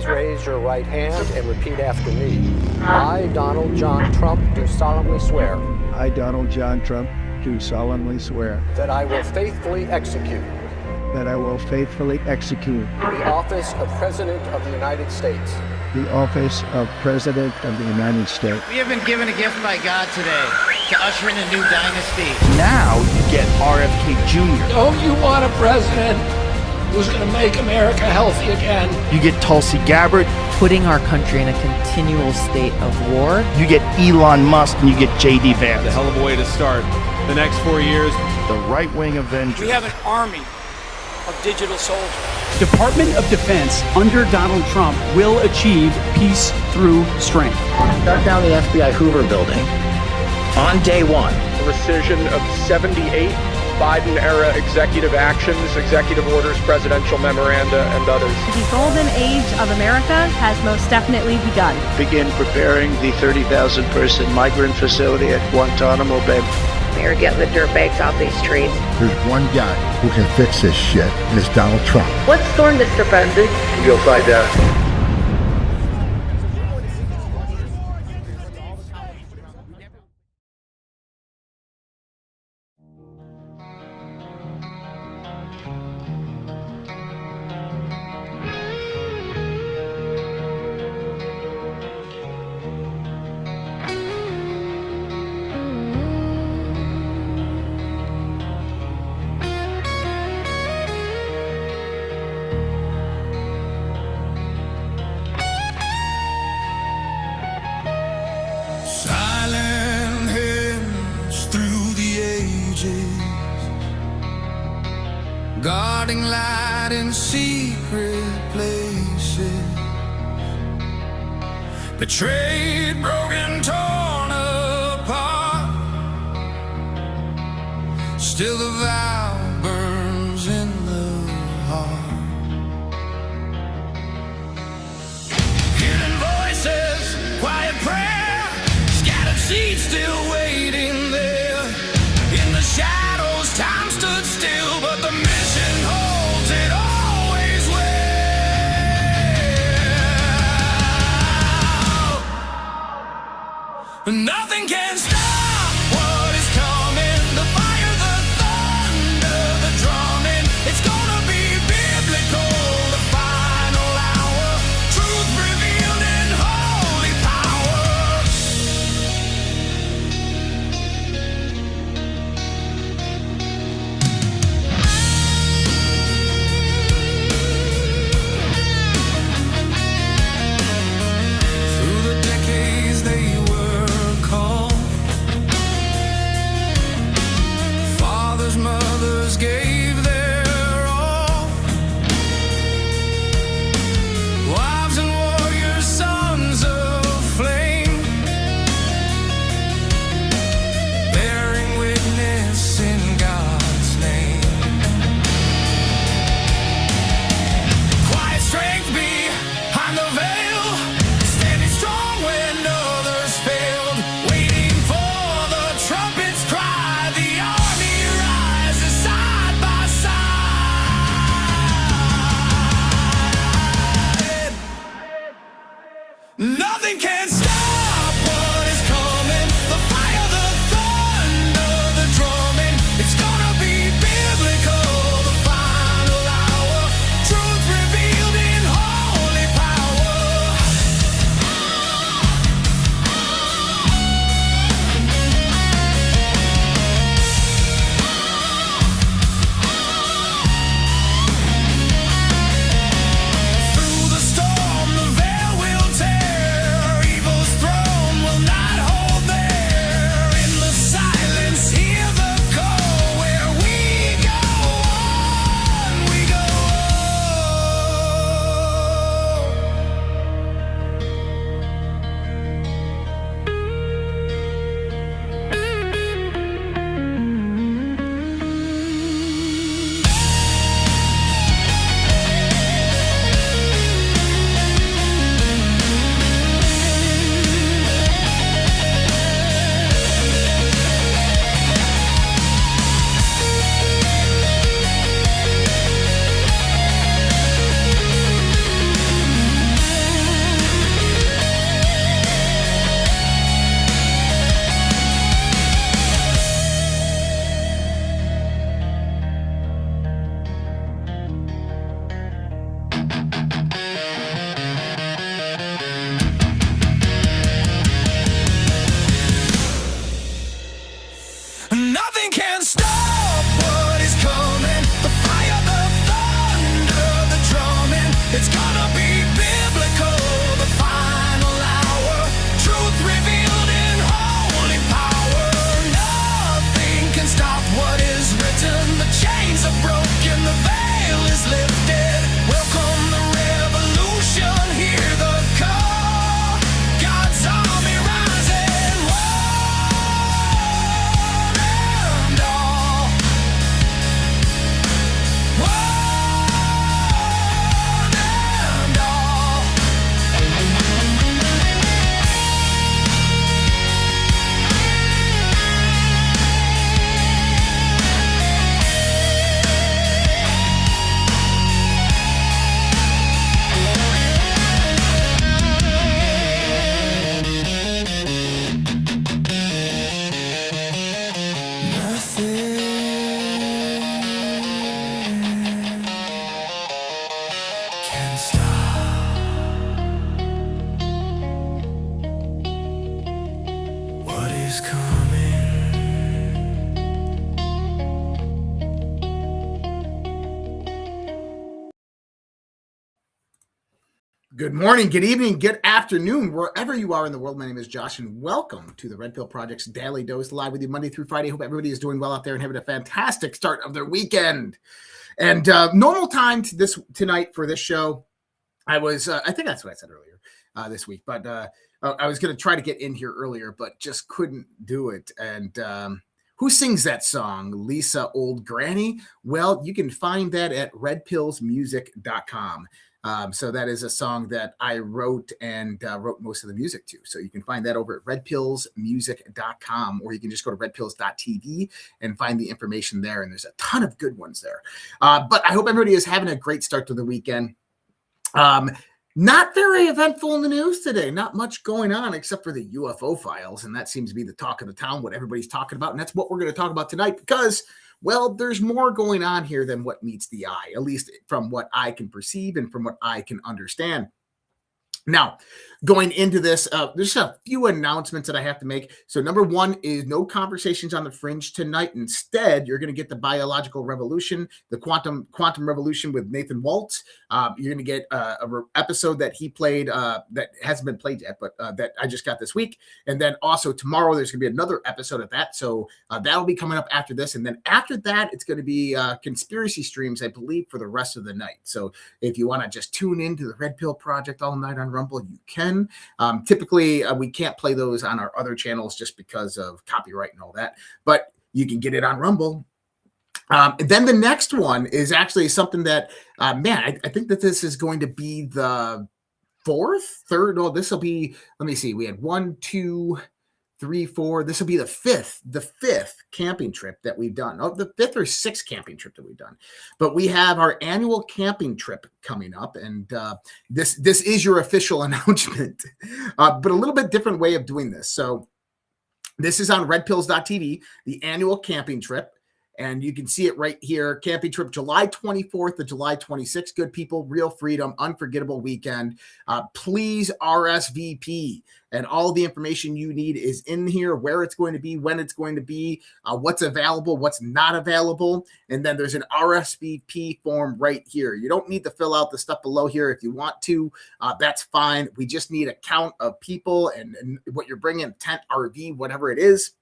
please raise your right hand and repeat after me. I, Donald John Trump, do solemnly swear. I, Donald John Trump, do solemnly swear. That I will faithfully execute. That I will faithfully execute. The office of President of the United States. The office of President of the United States. We have been given a gift by God today to usher in a new dynasty. Now you get RFK Jr. Don't you want a president who's going to make America healthy again? You get Tulsi Gabbard. Putting our country in a continual state of war. You get Elon Musk and you get J.D. Vance. A hell of a way to start the next 4 years. The right-wing Avengers. We have an army of digital soldiers. Department of Defense under Donald Trump will achieve peace through strength. Shut down the FBI Hoover building on day one. The rescission of 78 Biden-era executive actions, executive orders, presidential memoranda, and others. The golden age of America has most definitely begun. Begin preparing the 30,000-person migrant facility at Guantanamo Bay. They're getting the dirtbags off these streets. There's one guy who can fix this shit, and it's Donald Trump. What's storm, Mr. President? You'll find out. Guarding light in secret places, betrayed, broken, torn apart. Still the vow burns in the heart. Hidden voices, quiet prayer, scattered seeds still waiting there. In the shadows, time stood still, but the mission holds it always will. Nothing can stop what is coming. The fire, the thunder, the drumming. It's gonna be biblical, the final hour. Truth revealed in holy power. Through the decades they were called. Fathers, mothers gave their all. Wives and warriors, sons of flame, bearing witness in God's name. Quiet strength behind the veil, standing strong when others failed, waiting for the trumpet's cry. The army rises side by side. Nothing can stop what is coming. The fire, the thunder, the drumming. It's gonna be biblical, the final hour. Truth revealed in holy power. Through the storm, the veil will tear. Evil Good morning, good evening, good afternoon, wherever you are in the world. My name is Josh, and welcome to the Red Pill Project's Daily Dose, live with you Monday through Friday. Hope everybody is doing well out there and having a fantastic start of their weekend. And normal time tonight for this show, I think that's what I said earlier this week, but I was going to try to get in here earlier, but just couldn't do it. And who sings that song? Lisa Old Granny? Well, you can find that at redpillsmusic.com. So that is a song that I wrote and wrote most of the music to. So you can find that over at redpillsmusic.com, or you can just go to redpills.tv and find the information there. And there's a ton of good ones there. But I hope everybody is having a great start to the weekend. Not very eventful in the news today. Not much going on except for the UFO files. And that seems to be the talk of the town, what everybody's talking about. And that's what we're going to talk about tonight because, well, there's more going on here than what meets the eye, at least from what I can perceive and from what I can understand. Now, going into this, there's a few announcements that I have to make. So number one is no conversations on the fringe tonight. Instead, you're going to get the biological revolution, the quantum revolution with Nathan Waltz. You're going to get an episode that he played that hasn't been played yet, but that I just got this week. And then also tomorrow, there's going to be another episode of that. So that'll be coming up after this. And then after that, it's going to be conspiracy streams, I believe, for the rest of the night. So if you want to just tune into the Red Pill Project all night on Rumble, you can. Typically, we can't play those on our other channels just because of copyright and all that, but you can get it on Rumble. Then the next one is actually something that, I think that this is going to be the third. Oh, this will be, let me see. We had 1, 2, 3, 4. This will be the fifth camping trip that we've done. Oh, the fifth or sixth camping trip that we've done. But we have our annual camping trip coming up, and this is your official announcement, but a little bit different way of doing this. So this is on redpills.tv, the annual camping trip. And you can see it right here. Camping trip, July 24th to July 26th. Good people, real freedom, unforgettable weekend. Please RSVP. And all the information you need is in here, where it's going to be, when it's going to be, what's available, what's not available. And then there's an RSVP form right here. You don't need to fill out the stuff below here. If you want to, that's fine. We just need a count of people and what you're bringing, tent, RV, whatever it is.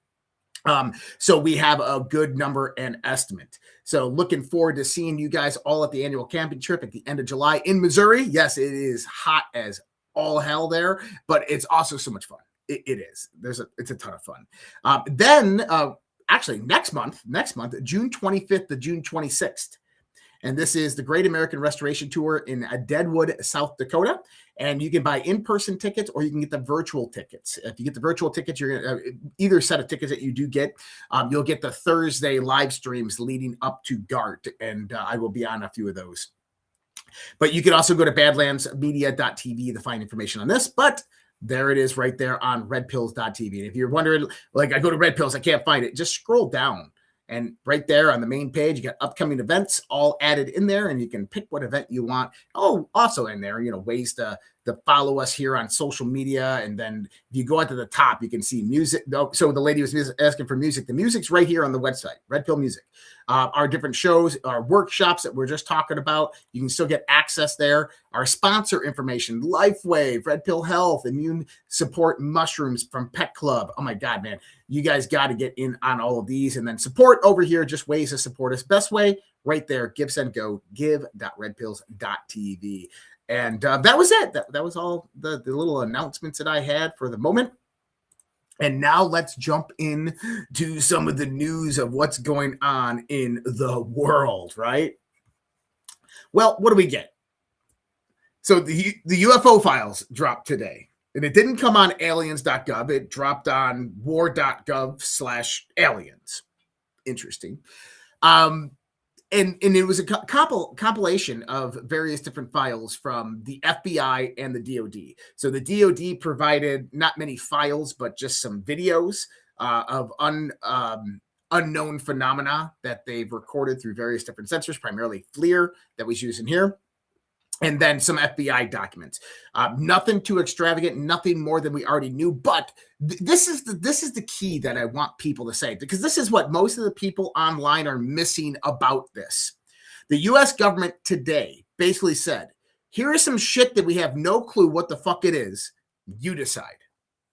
So we have a good number and estimate. So looking forward to seeing you guys all at the annual camping trip at the end of July in Missouri. Yes, it is hot as all hell there, but it's also so much fun. It is. It's a ton of fun. Then actually next month, June 25th to June 26th. And this is the Great American Restoration Tour in Deadwood, South Dakota. And you can buy in-person tickets or you can get the virtual tickets. If you get the virtual tickets, you're going to either set of tickets that you do get, you'll get the Thursday live streams leading up to GART. And I will be on a few of those. But you can also go to badlandsmedia.tv to find information on this. But there it is right there on redpills.tv. And if you're wondering, like I go to Red Pills, I can't find it, just scroll down. And right there on the main page, you got upcoming events all added in there, and you can pick what event you want. Oh, also in there, ways to follow us here on social media. And then if you go out to the top, you can see music. So the lady was asking for music. The music's right here on the website, Red Pill Music. Our different shows, our workshops that we're just talking about, you can still get access there. Our sponsor information, Lifewave, Red Pill Health, Immune Support Mushrooms from Pet Club. Oh my God, man. You guys got to get in on all of these. And then support over here, just ways to support us. Best way, right there, give, send, go, give.redpills.tv. And that was it. That was all the little announcements that I had for the moment. And now let's jump in to some of the news of what's going on in the world, right? Well, what do we get? So the UFO files dropped today. And it didn't come on aliens.gov. It dropped on war.gov/aliens. Interesting. And it was a compilation of various different files from the FBI and the DOD. So the DOD provided not many files, but just some videos of unknown phenomena that they've recorded through various different sensors, primarily FLIR that was used in here. And then some FBI documents. Nothing too extravagant, nothing more than we already knew. But this is the key that I want people to say, because this is what most of the people online are missing about this. The U.S. government today basically said, here is some shit that we have no clue what the fuck it is. You decide.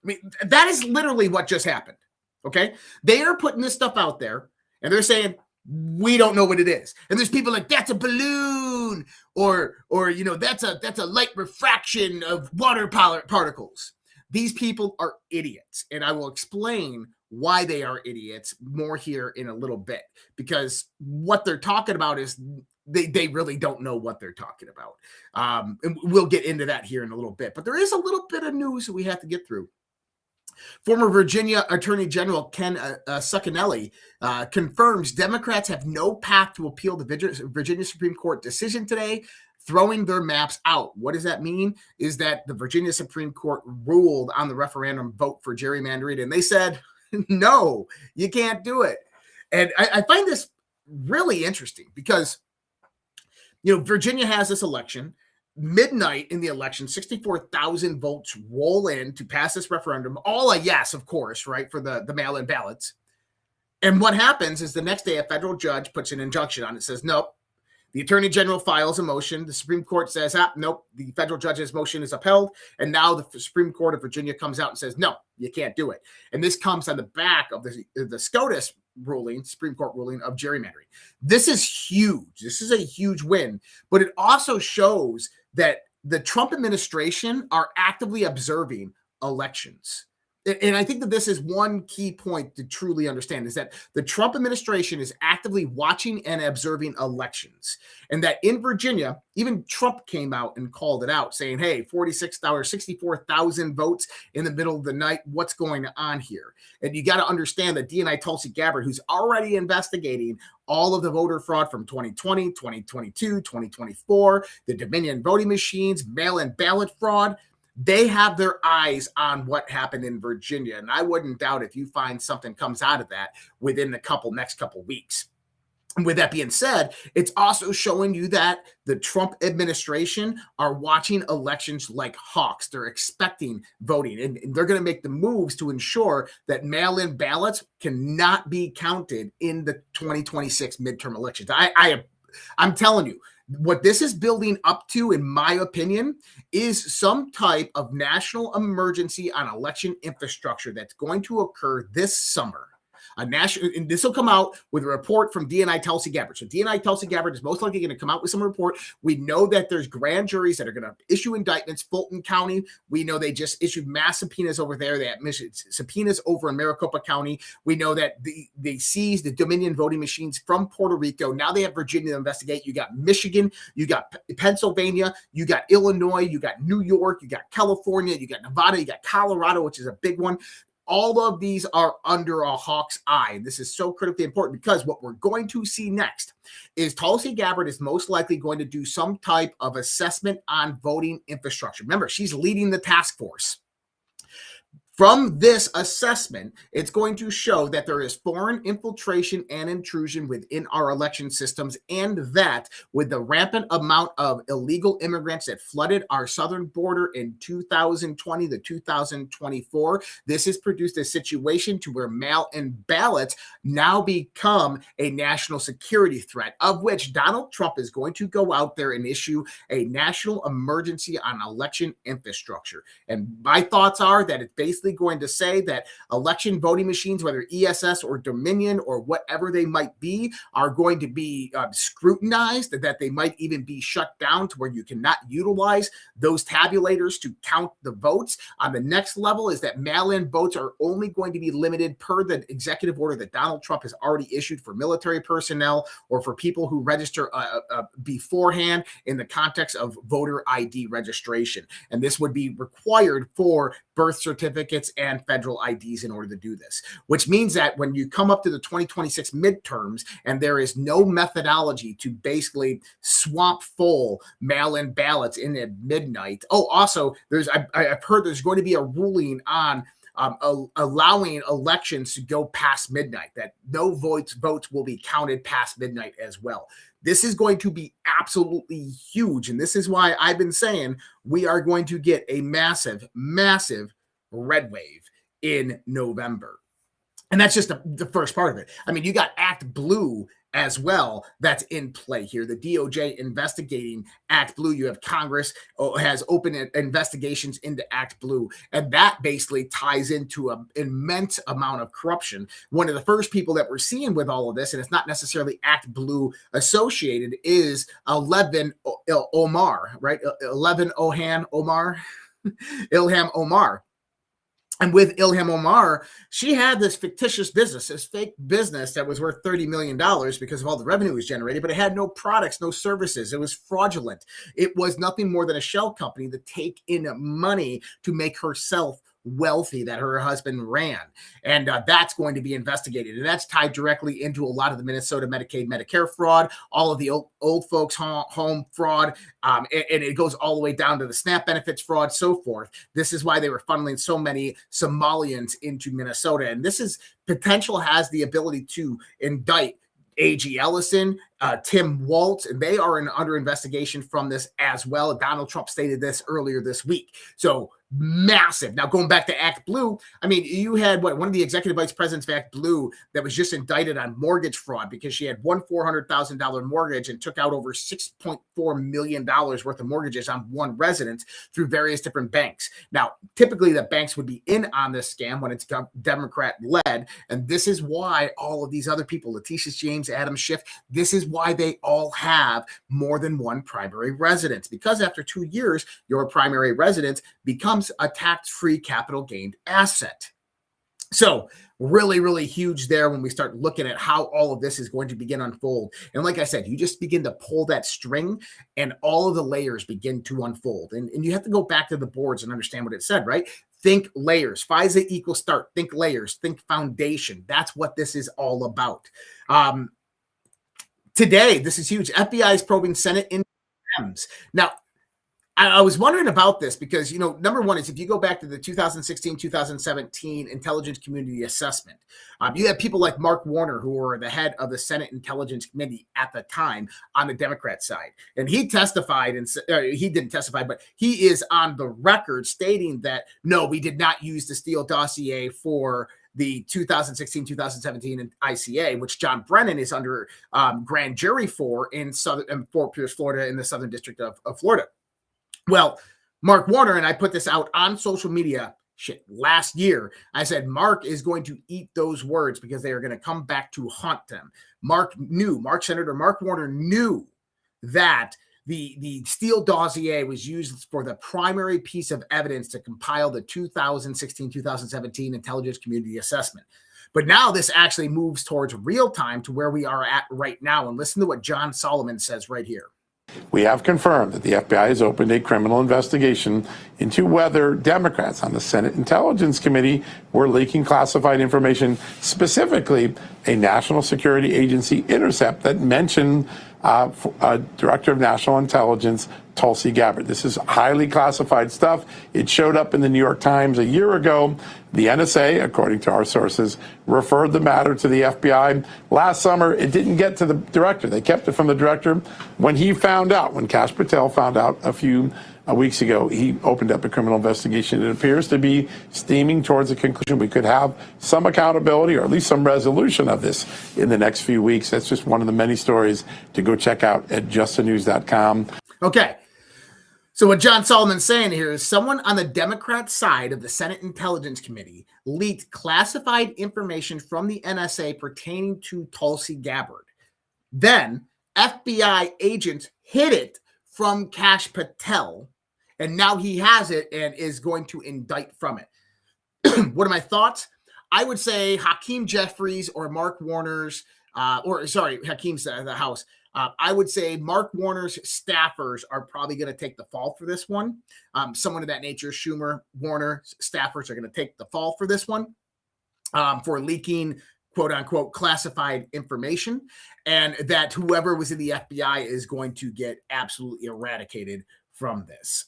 I mean, that is literally what just happened. Okay. They are putting this stuff out there and they're saying, we don't know what it is. And there's people like, that's a balloon or, you know, that's a light refraction of water particles. These people are idiots. And I will explain why they are idiots more here in a little bit, because what they're talking about is they really don't know what they're talking about. And we'll get into that here in a little bit, but there is a little bit of news that we have to get through. Former Virginia Attorney General Ken Cuccinelli confirms Democrats have no path to appeal the Virginia Supreme Court decision today, throwing their maps out. What does that mean? Is that the Virginia Supreme Court ruled on the referendum vote for gerrymandering, and they said, no, you can't do it. And I find this really interesting because, you know, Virginia has this election. Midnight in the election, 64,000 votes roll in to pass this referendum. All a yes, of course, right, for the mail-in ballots. And what happens is the next day, a federal judge puts an injunction on it, says, nope. The Attorney General files a motion. The Supreme Court says, nope, the federal judge's motion is upheld. And now the Supreme Court of Virginia comes out and says, no, you can't do it. And this comes on the back of the SCOTUS ruling, Supreme Court ruling of gerrymandering. This is huge. This is a huge win. But it also shows that the Trump administration are actively observing elections. And I think that this is one key point to truly understand, is that the Trump administration is actively watching and observing elections. And that in Virginia, even Trump came out and called it out, saying, hey, 64,000 votes in the middle of the night. What's going on here? And you got to understand that DNI Tulsi Gabbard, who's already investigating all of the voter fraud from 2020, 2022, 2024, the Dominion voting machines, mail-in ballot fraud, they have their eyes on what happened in Virginia. And I wouldn't doubt if you find something comes out of that within the next couple weeks. And with that being said, it's also showing you that the Trump administration are watching elections like hawks. They're expecting voting, and they're going to make the moves to ensure that mail-in ballots cannot be counted in the 2026 midterm elections. I'm telling you, what this is building up to, in my opinion, is some type of national emergency on election infrastructure that's going to occur this summer. And this will come out with a report from DNI Tulsi Gabbard. So DNI Tulsi Gabbard is most likely going to come out with some report. We know that there's grand juries that are going to issue indictments. Fulton County, we know they just issued mass subpoenas over there. They have subpoenas over in Maricopa County. We know that they seized the Dominion voting machines from Puerto Rico. Now they have Virginia to investigate. You got Michigan, you got Pennsylvania, you got Illinois, you got New York, you got California, you got Nevada, you got Colorado, which is a big one. All of these are under a hawk's eye. This is so critically important because what we're going to see next is Tulsi Gabbard is most likely going to do some type of assessment on voting infrastructure. Remember, she's leading the task force. From this assessment, it's going to show that there is foreign infiltration and intrusion within our election systems, and that with the rampant amount of illegal immigrants that flooded our southern border in 2020 to 2024, this has produced a situation to where mail-in ballots now become a national security threat, of which Donald Trump is going to go out there and issue a national emergency on election infrastructure. And my thoughts are that it's basically going to say that election voting machines, whether ESS or Dominion or whatever they might be, are going to be scrutinized, that they might even be shut down to where you cannot utilize those tabulators to count the votes. On the next level is that mail-in votes are only going to be limited per the executive order that Donald Trump has already issued for military personnel or for people who register beforehand in the context of voter ID registration. And this would be required for birth certificates and federal IDs in order to do this, which means that when you come up to the 2026 midterms and there is no methodology to basically swamp full mail-in ballots in at midnight. Oh, also, I've heard there's going to be a ruling on allowing elections to go past midnight, that no votes will be counted past midnight as well. This is going to be absolutely huge. And this is why I've been saying we are going to get a massive, massive red wave in November. And that's just the first part of it. I mean, you got Act Blue as well that's in play here. The DOJ investigating Act Blue. You have Congress has opened investigations into Act Blue, and that basically ties into an immense amount of corruption. One of the first people that we're seeing with all of this, and it's not necessarily Act Blue associated, is Ilhan Omar, right? Ilhan Omar. And with Ilhan Omar, she had this fictitious business, this fake business that was worth $30 million because of all the revenue it was generated, but it had no products, no services. It was fraudulent. It was nothing more than a shell company to take in money to make herself wealthy that her husband ran. And that's going to be investigated. And that's tied directly into a lot of the Minnesota Medicaid, Medicare fraud, all of the old folks home fraud, and it goes all the way down to the SNAP benefits fraud, so forth. This is why they were funneling so many Somalians into Minnesota. And this is potential has the ability to indict A.G. Ellison, Tim Waltz, and they are under investigation from this as well. Donald Trump stated this earlier this week. So massive. Now, going back to Act Blue, I mean, you had one of the executive vice presidents of Act Blue that was just indicted on mortgage fraud because she had one $400,000 mortgage and took out over $6.4 million worth of mortgages on one residence through various different banks. Now, typically the banks would be in on this scam when it's Democrat led. And this is why all of these other people, Letitia James, Adam Schiff, this is why they all have more than one primary residence, because after 2 years, your primary residence becomes a tax-free capital gained asset. So really, really huge there when we start looking at how all of this is going to begin to unfold. And like I said, you just begin to pull that string and all of the layers begin to unfold. And you have to go back to the boards and understand what it said, right? Think layers. FISA equals start. Think layers. Think foundation. That's what this is all about. Today, this is huge. FBI is probing Senate in Dems. Now, I was wondering about this because, you know, number one is if you go back to the 2016-2017 Intelligence Community Assessment, you have people like Mark Warner, who were the head of the Senate Intelligence Committee at the time on the Democrat side. And he testified, and he didn't testify, but he is on the record stating that, no, we did not use the Steele dossier for the 2016-2017 ICA, which John Brennan is under grand jury for in Fort Pierce, Florida, in the Southern District of Florida. Well, Mark Warner, and I put this out on social media last year, I said, Mark is going to eat those words because they are going to come back to haunt them. Senator Mark Warner knew that the Steele dossier was used for the primary piece of evidence to compile the 2016-2017 Intelligence Community Assessment. But now this actually moves towards real time to where we are at right now. And listen to what John Solomon says right here. We have confirmed that the FBI has opened a criminal investigation into whether Democrats on the Senate Intelligence Committee were leaking classified information, specifically a National Security Agency intercept that mentioned Director of National Intelligence, Tulsi Gabbard. This is highly classified stuff. It showed up in the New York Times a year ago. The NSA, according to our sources, referred the matter to the FBI. Last summer, it didn't get to the director. They kept it from the director. When Kash Patel found out a few weeks ago, he opened up a criminal investigation. It appears to be steaming towards a conclusion. We could have some accountability or at least some resolution of this in the next few weeks. That's just one of the many stories to go check out at justthenews.com. Okay. So what John Solomon's saying here is someone on the Democrat side of the Senate Intelligence Committee leaked classified information from the NSA pertaining to Tulsi Gabbard. Then FBI agents hid it from Kash Patel, and now he has it and is going to indict from it. What are my thoughts? I would say Hakeem Jeffries or Mark Warner's, Hakeem's the House. I would say Mark Warner's staffers are probably going to take the fall for this one. Someone of that nature, Schumer, Warner, staffers are going to take the fall for this one for leaking, quote unquote, classified information, and that whoever was in the FBI is going to get absolutely eradicated from this.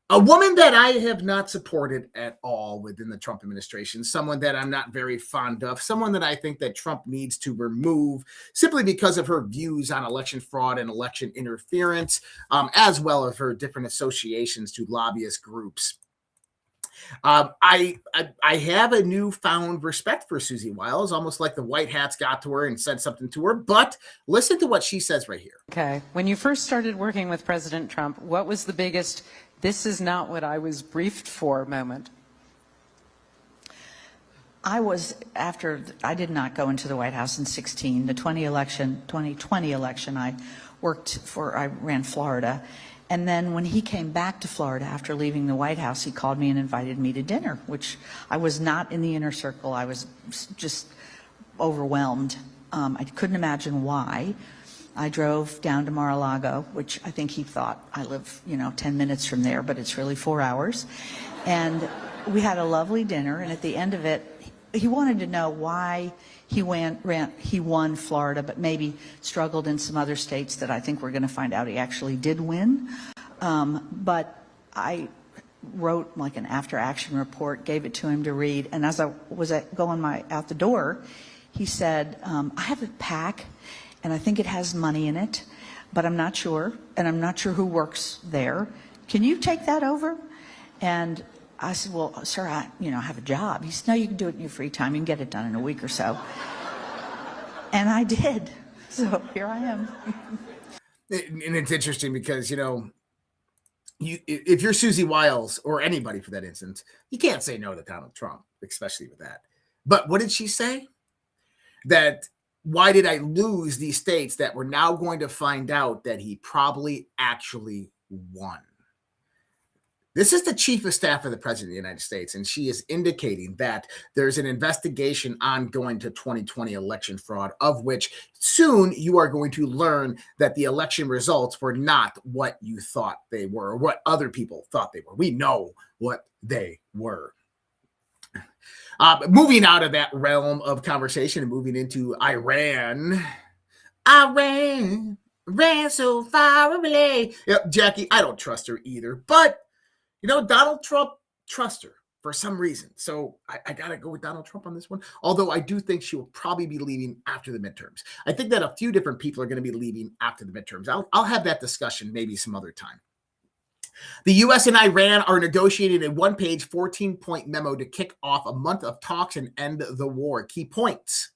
A woman that I have not supported at all within the Trump administration, someone that I'm not very fond of, someone that I think that Trump needs to remove simply because of her views on election fraud and election interference, as well as her different associations to lobbyist groups. I have a newfound respect for Susie Wiles, almost like the white hats got to her and said something to her. But listen to what she says right here. Okay. When you first started working with President Trump, what was the biggest, this is not what I was briefed for moment? I did not go into the White House in 2016. The 2020 election, I ran Florida. And then when he came back to Florida after leaving the White House, he called me and invited me to dinner, which I was not in the inner circle. I was just overwhelmed. I couldn't imagine why. I drove down to Mar-a-Lago, which I think he thought I live, 10 minutes from there, but it's really 4 hours. And we had a lovely dinner, and at the end of it, he wanted to know why he won Florida, but maybe struggled in some other states that I think we're going to find out he actually did win. But I wrote like an after-action report, gave it to him to read, and as I was going out the door, he said, I have a PAC, and I think it has money in it, but I'm not sure, and I'm not sure who works there. Can you take that over? And I said, well, sir, I have a job. He said, no, you can do it in your free time. You can get it done in a week or so. And I did. So here I am. And it's interesting because, if you're Susie Wiles or anybody for that instance, you can't say no to Donald Trump, especially with that. But what did she say? That why did I lose these states that we're now going to find out that he probably actually won? This is the chief of staff of the president of the United States, and she is indicating that there's an investigation ongoing to 2020 election fraud, of which soon you are going to learn that the election results were not what you thought they were, or what other people thought they were. We know what they were. Moving out of that realm of conversation and moving into Iran. Iran ran so far away. Yep, Jackie, I don't trust her either, but Donald Trump trusts her for some reason. So I got to go with Donald Trump on this one. Although I do think she will probably be leaving after the midterms. I think that a few different people are going to be leaving after the midterms. I'll have that discussion maybe some other time. The U.S. and Iran are negotiating a one-page 14-point memo to kick off a month of talks and end the war. Key points.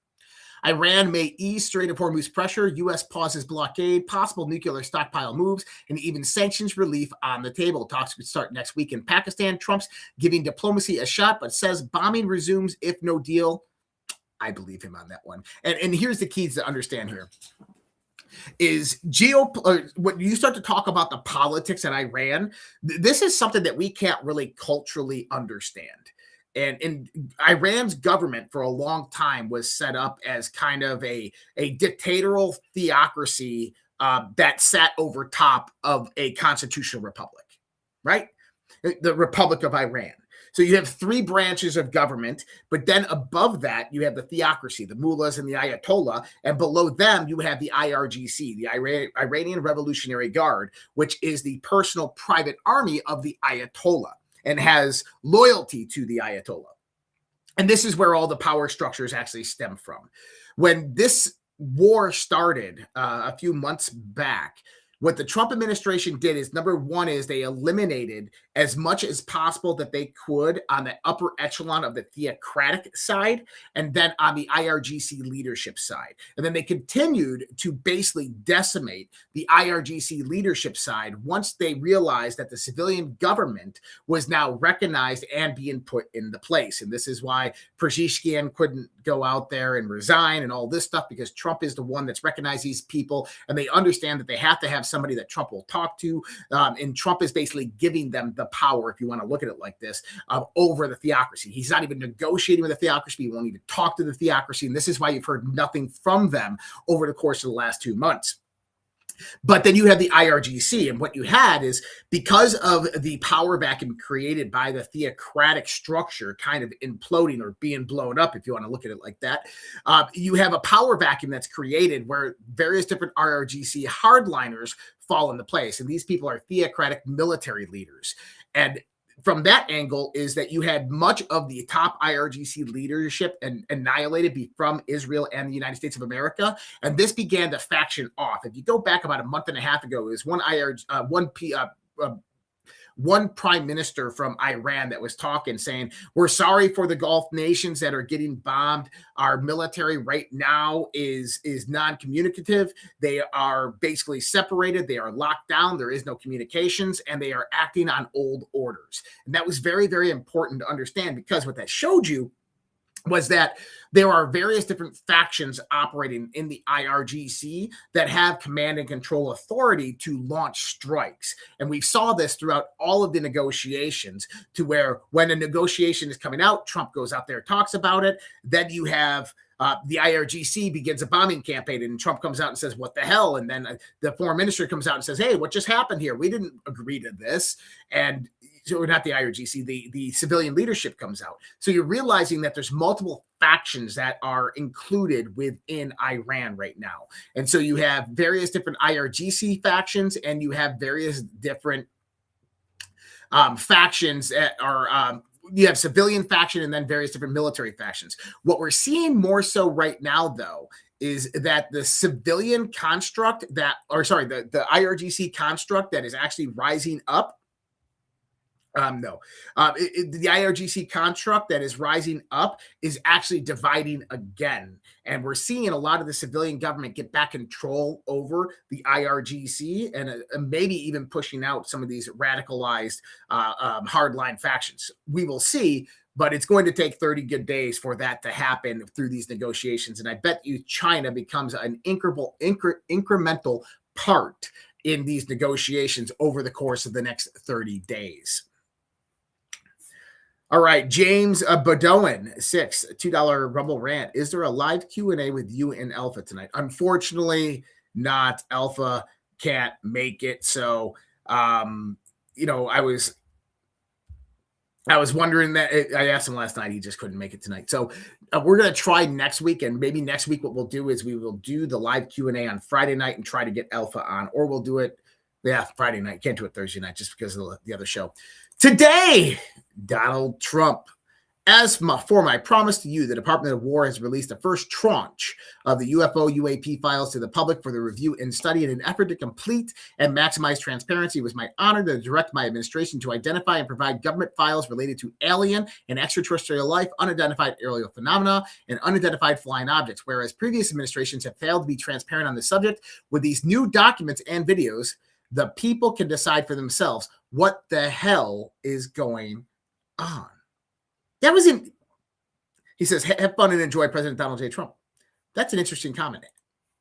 Iran may ease Strait of Hormuz pressure, U.S. pauses blockade, possible nuclear stockpile moves, and even sanctions relief on the table. Talks could start next week in Pakistan. Trump's giving diplomacy a shot, but says bombing resumes if no deal. I believe him on that one. And here's the keys to understand here. Is when you start to talk about the politics in Iran, this is something that we can't really culturally understand. And Iran's government for a long time was set up as kind of a dictatorial theocracy that sat over top of a constitutional republic, right? The Republic of Iran. So you have three branches of government, but then above that, you have the theocracy, the mullahs and the ayatollah, and below them, you have the IRGC, the Iranian Revolutionary Guard, which is the personal private army of the ayatollah, and has loyalty to the ayatollah. And this is where all the power structures actually stem from. When this war started a few months back, what the Trump administration did is, number one, is they eliminated as much as possible that they could on the upper echelon of the theocratic side, and then on the IRGC leadership side. And then they continued to basically decimate the IRGC leadership side once they realized that the civilian government was now recognized and being put into place. And this is why Pezeshkian couldn't go out there and resign and all this stuff, because Trump is the one that's recognized these people, and they understand that they have to have somebody that Trump will talk to. And Trump is basically giving them the power, if you want to look at it like this, over the theocracy. He's not even negotiating with the theocracy. He won't even talk to the theocracy. And this is why you've heard nothing from them over the course of the last 2 months. But then you have the IRGC, and what you had is, because of the power vacuum created by the theocratic structure kind of imploding or being blown up, if you want to look at it like that, you have a power vacuum that's created where various different IRGC hardliners fall into place. And these people are theocratic military leaders. And from that angle is that you had much of the top IRGC leadership annihilated from Israel and the United States of America. And this began to faction off. If you go back about a month and a half ago, it was one prime minister from Iran that was talking, saying, we're sorry for the Gulf nations that are getting bombed. Our military right now is non-communicative. They are basically separated. They are locked down. There is no communications, and they are acting on old orders. And that was very, very important to understand, because what that showed you was that there are various different factions operating in the IRGC that have command and control authority to launch strikes. And we saw this throughout all of the negotiations, to where when a negotiation is coming out, Trump goes out there, talks about it. Then you have the IRGC begins a bombing campaign, and Trump comes out and says, what the hell? And then the foreign minister comes out and says, hey, what just happened here? We didn't agree to this. And so not the IRGC, the civilian leadership comes out. So you're realizing that there's multiple factions that are included within Iran right now. And so you have various different IRGC factions, and you have various different factions that are, you have civilian faction and then various different military factions. What we're seeing more so right now, though, is that the civilian construct the IRGC construct that is actually rising up, the IRGC construct that is rising up is actually dividing again. And we're seeing a lot of the civilian government get back control over the IRGC, and maybe even pushing out some of these radicalized hardline factions. We will see, but it's going to take 30 good days for that to happen through these negotiations. And I bet you China becomes an incremental part in these negotiations over the course of the next 30 days. All right, James Badoin, $2 Rumble rant. Is there a live Q&A with you and Alpha tonight? Unfortunately, not. Alpha can't make it. So, I was wondering that. I asked him last night. He just couldn't make it tonight. So we're going to try next week. And maybe next week what we'll do is we will do the live Q&A on Friday night and try to get Alpha on. Or we'll do it, Friday night. Can't do it Thursday night just because of the other show. Today, Donald Trump. As for my promise to you, the Department of War has released the first tranche of the UFO UAP files to the public for the review and study in an effort to complete and maximize transparency. It was my honor to direct my administration to identify and provide government files related to alien and extraterrestrial life, unidentified aerial phenomena, and unidentified flying objects, whereas previous administrations have failed to be transparent on the subject. With these new documents and videos, the people can decide for themselves what the hell is going on. That was in, he says, have fun and enjoy President Donald J. Trump. That's an interesting comment.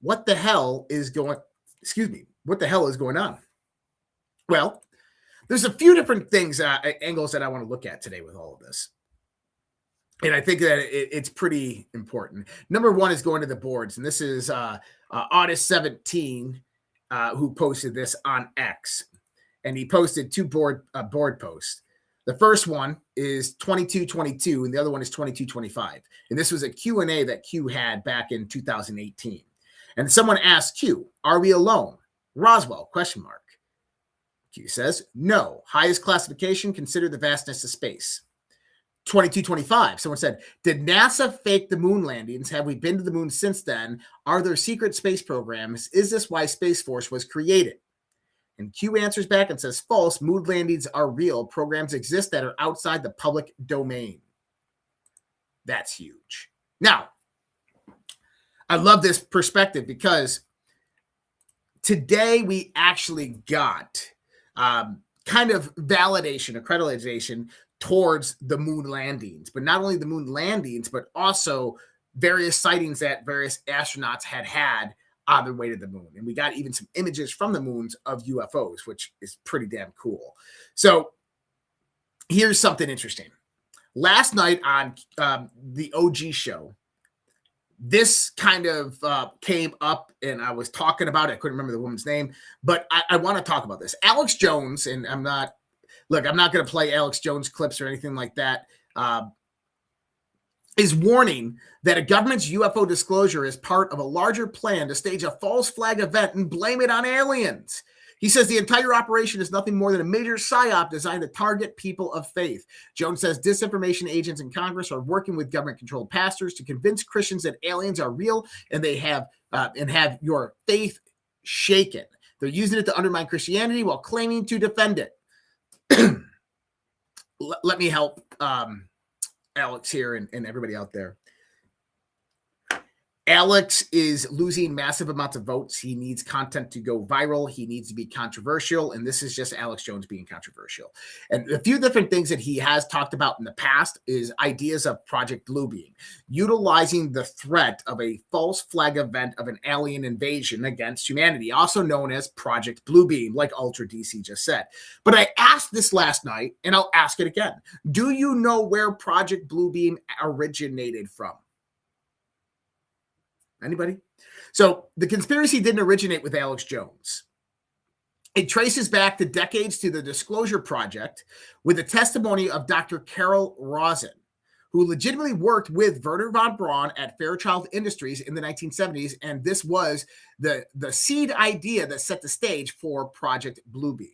What the hell is going on? Well, there's a few different things, angles that I want to look at today with all of this. And I think that it's pretty important. Number one is going to the boards. And this is August 17, who posted this on X. And he posted two board posts. The first one is 2222, and the other one is 2225. And this was a Q&A that Q had back in 2018. And someone asked Q, are we alone? Roswell, ? Q says, no. Highest classification, consider the vastness of space. 2225, someone said, did NASA fake the moon landings? Have we been to the moon since then? Are there secret space programs? Is this why Space Force was created? And Q answers back and says, false. Moon landings are real. Programs exist that are outside the public domain. That's huge. Now, I love this perspective because today we actually got kind of validation, accreditation towards the moon landings. But not only the moon landings, but also various sightings that various astronauts had on their way to the moon. And we got even some images from the moons of UFOs, which is pretty damn cool. So here's something interesting. Last night on the OG show, this kind of came up, and I was talking about it. I couldn't remember the woman's name, but I want to talk about this. Alex Jones, and I'm not going to play Alex Jones clips or anything like that, is warning that a government's UFO disclosure is part of a larger plan to stage a false flag event and blame it on aliens. He says the entire operation is nothing more than a major psyop designed to target people of faith. Jones says disinformation agents in Congress are working with government-controlled pastors to convince Christians that aliens are real and they have your faith shaken. They're using it to undermine Christianity while claiming to defend it. let me help Alex here and everybody out there. Alex is losing massive amounts of votes. He needs content to go viral. He needs to be controversial. And this is just Alex Jones being controversial. And a few different things that he has talked about in the past is ideas of Project Bluebeam, utilizing the threat of a false flag event of an alien invasion against humanity, also known as Project Bluebeam, like Ultra DC just said. But I asked this last night, and I'll ask it again. Do you know where Project Bluebeam originated from? Anybody? So the conspiracy didn't originate with Alex Jones. It traces back to decades to the Disclosure Project with the testimony of Dr. Carol Rosen, who legitimately worked with Wernher von Braun at Fairchild Industries in the 1970s. And this was the seed idea that set the stage for Project Bluebeam.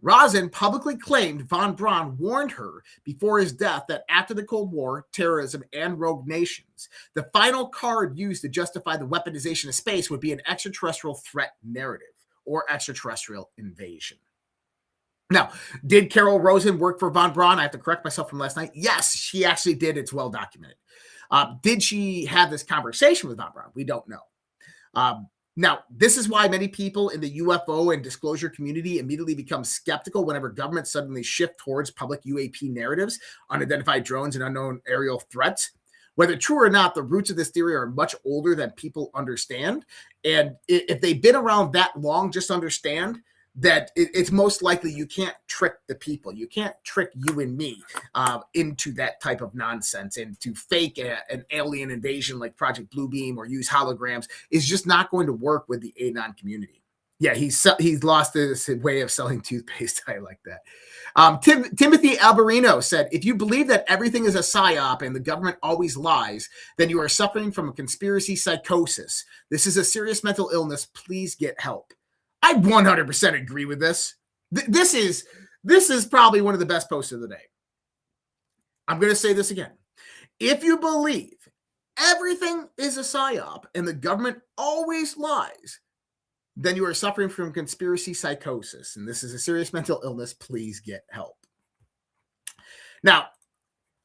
Rosen publicly claimed von Braun warned her before his death that after the Cold War, terrorism, and rogue nations, the final card used to justify the weaponization of space would be an extraterrestrial threat narrative or extraterrestrial invasion. Now, did Carol Rosen work for von Braun? I have to correct myself from last night. Yes, she actually did. It's well documented. Did she have this conversation with von Braun? We don't know. Now, this is why many people in the UFO and disclosure community immediately become skeptical whenever governments suddenly shift towards public UAP narratives, unidentified drones, and unknown aerial threats. Whether true or not, the roots of this theory are much older than people understand. And if they've been around that long, just understand that it's most likely you can't trick the people. You can't trick you and me into that type of nonsense, and to fake an alien invasion like Project Bluebeam or use holograms is just not going to work with the Anon community. Yeah, he's lost his way of selling toothpaste. I like that. Timothy Alberino said, if you believe that everything is a psyop and the government always lies, then you are suffering from a conspiracy psychosis. This is a serious mental illness. Please get help. I 100% agree with this. This is probably one of the best posts of the day. I'm going to say this again. If you believe everything is a psyop and the government always lies, then you are suffering from conspiracy psychosis, and this is a serious mental illness. Please get help. Now,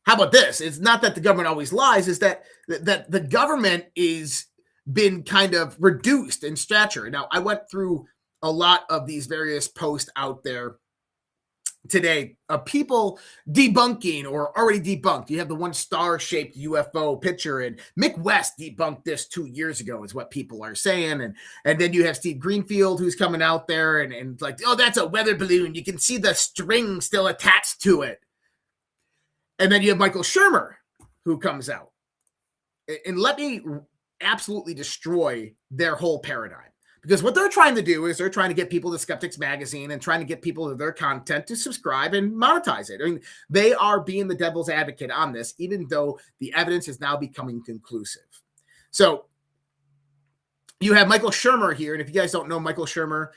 how about this? It's not that the government always lies, it's that the government is been kind of reduced in stature. Now, I went through a lot of these various posts out there today of people debunking or already debunked. You have the one star-shaped UFO picture, and Mick West debunked this 2 years ago is what people are saying. And then you have Steve Greenfield who's coming out there and like, oh, that's a weather balloon. You can see the string still attached to it. And then you have Michael Shermer who comes out. And let me absolutely destroy their whole paradigm. Because what they're trying to do is they're trying to get people to Skeptics Magazine and trying to get people to their content to subscribe and monetize it. I mean, they are being the devil's advocate on this, even though the evidence is now becoming conclusive. So you have Michael Shermer here. And if you guys don't know Michael Shermer,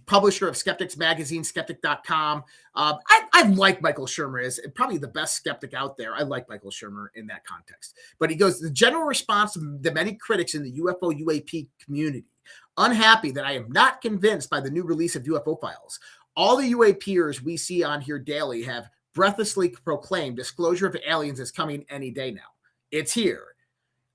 publisher of Skeptics Magazine, skeptic.com. I like Michael Shermer as probably the best skeptic out there. I like Michael Shermer in that context. But he goes, the general response to the many critics in the UFO UAP community, unhappy that I am not convinced by the new release of UFO files. All the UAPers we see on here daily have breathlessly proclaimed disclosure of aliens is coming any day now. It's here.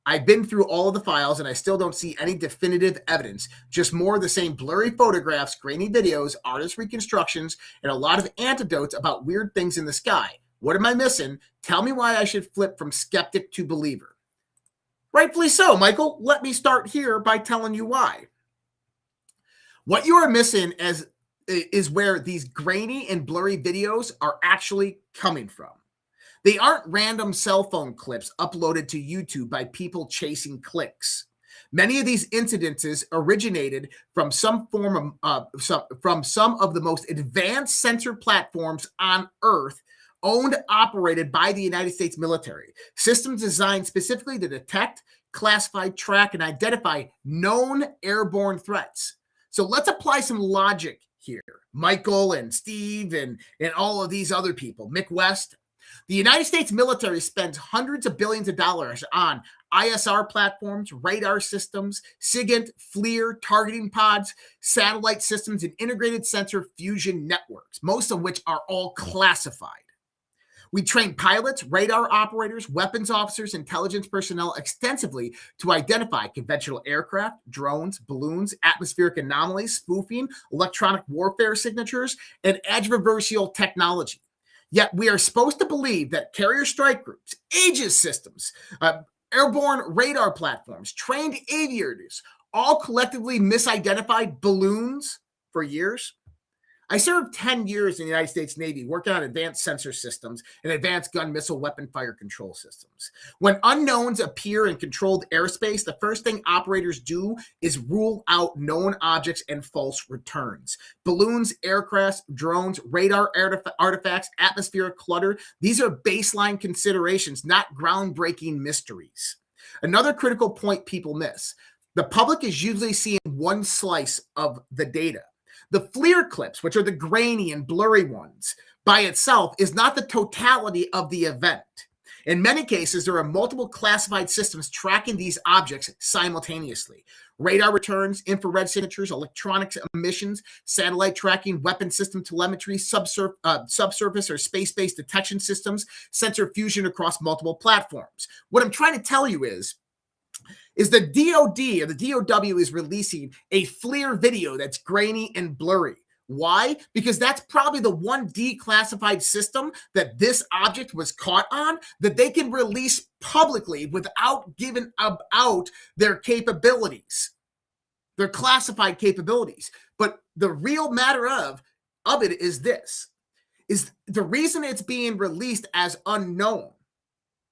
I've been through all of the files and I still don't see any definitive evidence, just more of the same blurry photographs, grainy videos, artist reconstructions, and a lot of anecdotes about weird things in the sky. What am I missing? Tell me why I should flip from skeptic to believer. Rightfully so, Michael. Let me start here by telling you why. What you are missing is where these grainy and blurry videos are actually coming from. They aren't random cell phone clips uploaded to YouTube by people chasing clicks. Many of these incidences originated from some form of some of the most advanced sensor platforms on Earth, owned, operated by the United States military. Systems designed specifically to detect, classify, track, and identify known airborne threats. So let's apply some logic here. Michael and Steve and all of these other people, Mick West. The United States military spends hundreds of billions of dollars on ISR platforms, radar systems, SIGINT, FLIR, targeting pods, satellite systems, and integrated sensor fusion networks, most of which are all classified. We train pilots, radar operators, weapons officers, intelligence personnel extensively to identify conventional aircraft, drones, balloons, atmospheric anomalies, spoofing, electronic warfare signatures, and adversarial technology. Yet we are supposed to believe that carrier strike groups, Aegis systems, airborne radar platforms, trained aviators, all collectively misidentified balloons for years. I served 10 years in the United States Navy working on advanced sensor systems and advanced gun missile weapon fire control systems. When unknowns appear in controlled airspace, the first thing operators do is rule out known objects and false returns. Balloons, aircrafts, drones, radar artifacts, atmospheric clutter, these are baseline considerations, not groundbreaking mysteries. Another critical point people miss: the public is usually seeing one slice of the data. The FLIR clips, which are the grainy and blurry ones, by itself is not the totality of the event. In many cases, there are multiple classified systems tracking these objects simultaneously. Radar returns, infrared signatures, electronics emissions, satellite tracking, weapon system telemetry, subsurface or space-based detection systems, sensor fusion across multiple platforms. What I'm trying to tell you is the DOD or the DOW is releasing a FLIR video that's grainy and blurry. Why? Because that's probably the one declassified system that this object was caught on that they can release publicly without giving out their capabilities, their classified capabilities. But the real matter of it is this, is the reason it's being released as unknown.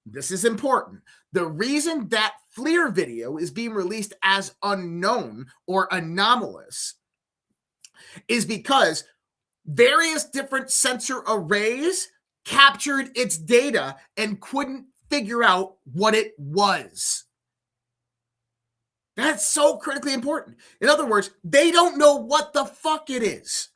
This is important. The reason that FLIR video is being released as unknown or anomalous is because various different sensor arrays captured its data and couldn't figure out what it was. That's so critically important. In other words, they don't know what the fuck it is.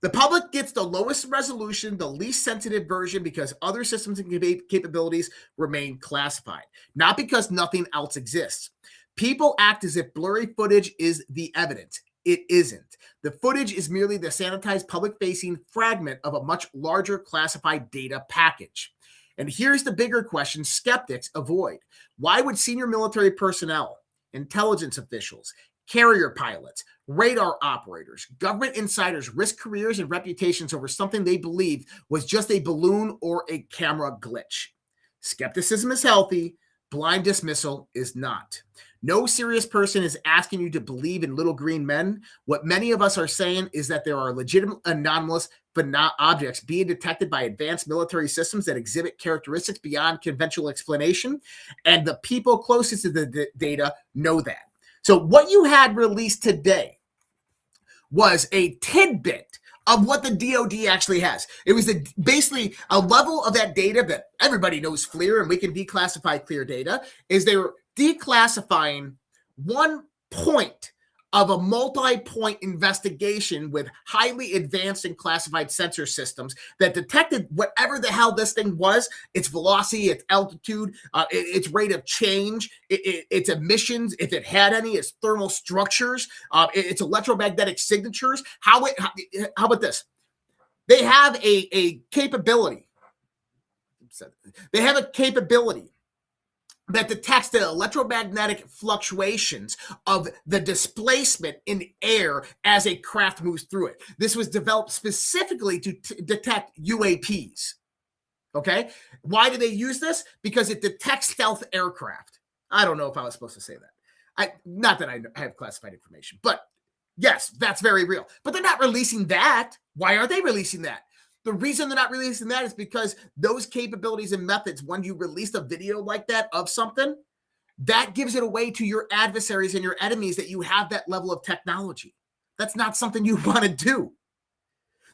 The public gets the lowest resolution, the least sensitive version because other systems and capabilities remain classified, not because nothing else exists. People act as if blurry footage is the evidence. It isn't. The footage is merely the sanitized public-facing fragment of a much larger classified data package. And here's the bigger question skeptics avoid. Why would senior military personnel, intelligence officials, carrier pilots, radar operators, government insiders risk careers and reputations over something they believe was just a balloon or a camera glitch? Skepticism is healthy. Blind dismissal is not. No serious person is asking you to believe in little green men. What many of us are saying is that there are legitimate anomalous objects being detected by advanced military systems that exhibit characteristics beyond conventional explanation, and the people closest to the data know that. So what you had released today was a tidbit of what the DOD actually has. It was basically a level of that data that everybody knows FLIR, and we can declassify clear data, is they were declassifying 1 point of a multi-point investigation with highly advanced and classified sensor systems that detected whatever the hell this thing was, its velocity, its altitude, its rate of change, its emissions, if it had any, its thermal structures, its electromagnetic signatures. How about this? They have a capability. They have a capability that detects the electromagnetic fluctuations of the displacement in air as a craft moves through it. This was developed specifically to detect UAPs. Okay? Why do they use this? Because it detects stealth aircraft. I don't know if I was supposed to say that. Not that I have classified information, but yes, that's very real. But they're not releasing that. Why are they releasing that? The reason they're not releasing that is because those capabilities and methods, when you release a video like that of something, that gives it away to your adversaries and your enemies that you have that level of technology. That's not something you want to do.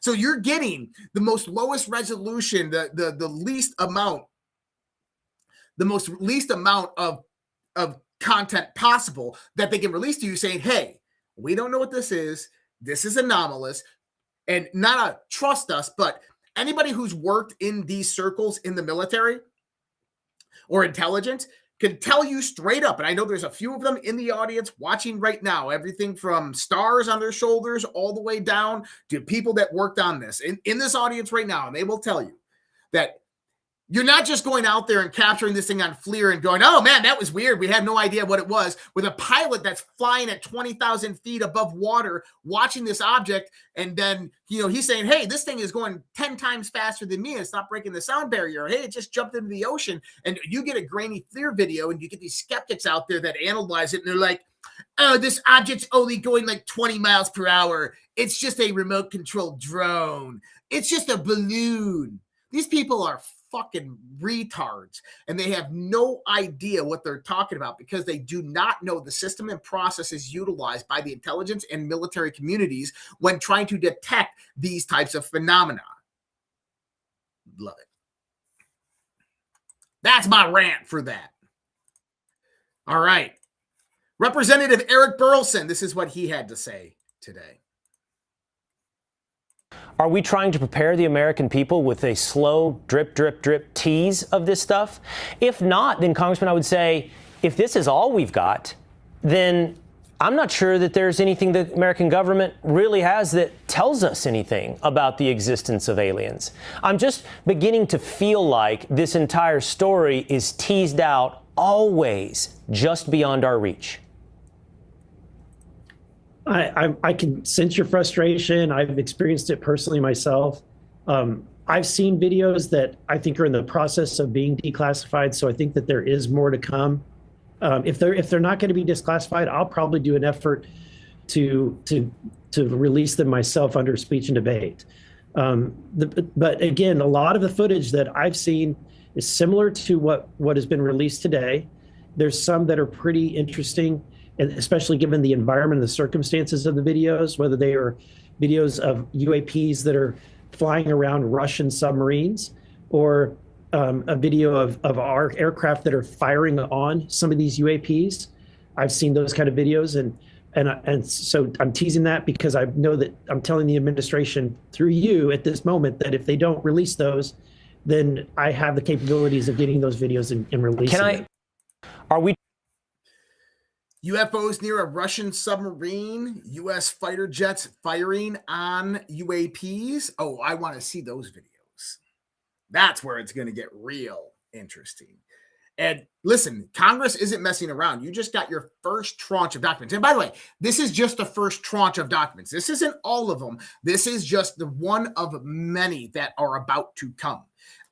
So you're getting the most lowest resolution, the least amount of content possible that they can release to you saying, hey, we don't know what this is. This is anomalous. And not trust us, but anybody who's worked in these circles in the military or intelligence, can tell you straight up, and I know there's a few of them in the audience watching right now, everything from stars on their shoulders all the way down to people that worked on this in this audience right now, and they will tell you that you're not just going out there and capturing this thing on FLIR and going, oh man, that was weird. We had no idea what it was. With a pilot that's flying at 20,000 feet above water, watching this object. And then, he's saying, hey, this thing is going 10 times faster than me. And it's not breaking the sound barrier. Hey, it just jumped into the ocean. And you get a grainy FLIR video and you get these skeptics out there that analyze it. And they're like, oh, this object's only going like 20 miles per hour. It's just a remote controlled drone. It's just a balloon. These people are fucking retards, and they have no idea what they're talking about because they do not know the system and processes utilized by the intelligence and military communities when trying to detect these types of phenomena. Love it. That's my rant for that. All right. Representative Eric Burleson, this is what he had to say today. Are we trying to prepare the American people with a slow drip, drip, drip tease of this stuff? If not, then, Congressman, I would say, if this is all we've got, then I'm not sure that there's anything the American government really has that tells us anything about the existence of aliens. I'm just beginning to feel like this entire story is teased out always just beyond our reach. I can sense your frustration. I've experienced it personally myself. I've seen videos that I think are in the process of being declassified, so I think that there is more to come. If they're not going to be declassified, I'll probably do an effort to release them myself under speech and debate. But again, a lot of the footage that I've seen is similar to what has been released today. There's some that are pretty interesting, and especially given the environment and the circumstances of the videos, whether they are videos of UAPs that are flying around Russian submarines, or a video of our aircraft that are firing on some of these UAPs. I've seen those kind of videos, and so I'm teasing that because I know that I'm telling the administration through you at this moment that if they don't release those, then I have the capabilities of getting those videos and releasing them. Are we? UFOs near a Russian submarine, U.S. fighter jets firing on UAPs. Oh, I want to see those videos. That's where it's going to get real interesting. And listen, Congress isn't messing around. You just got your first tranche of documents. And by the way, this is just the first tranche of documents. This isn't all of them. This is just the one of many that are about to come.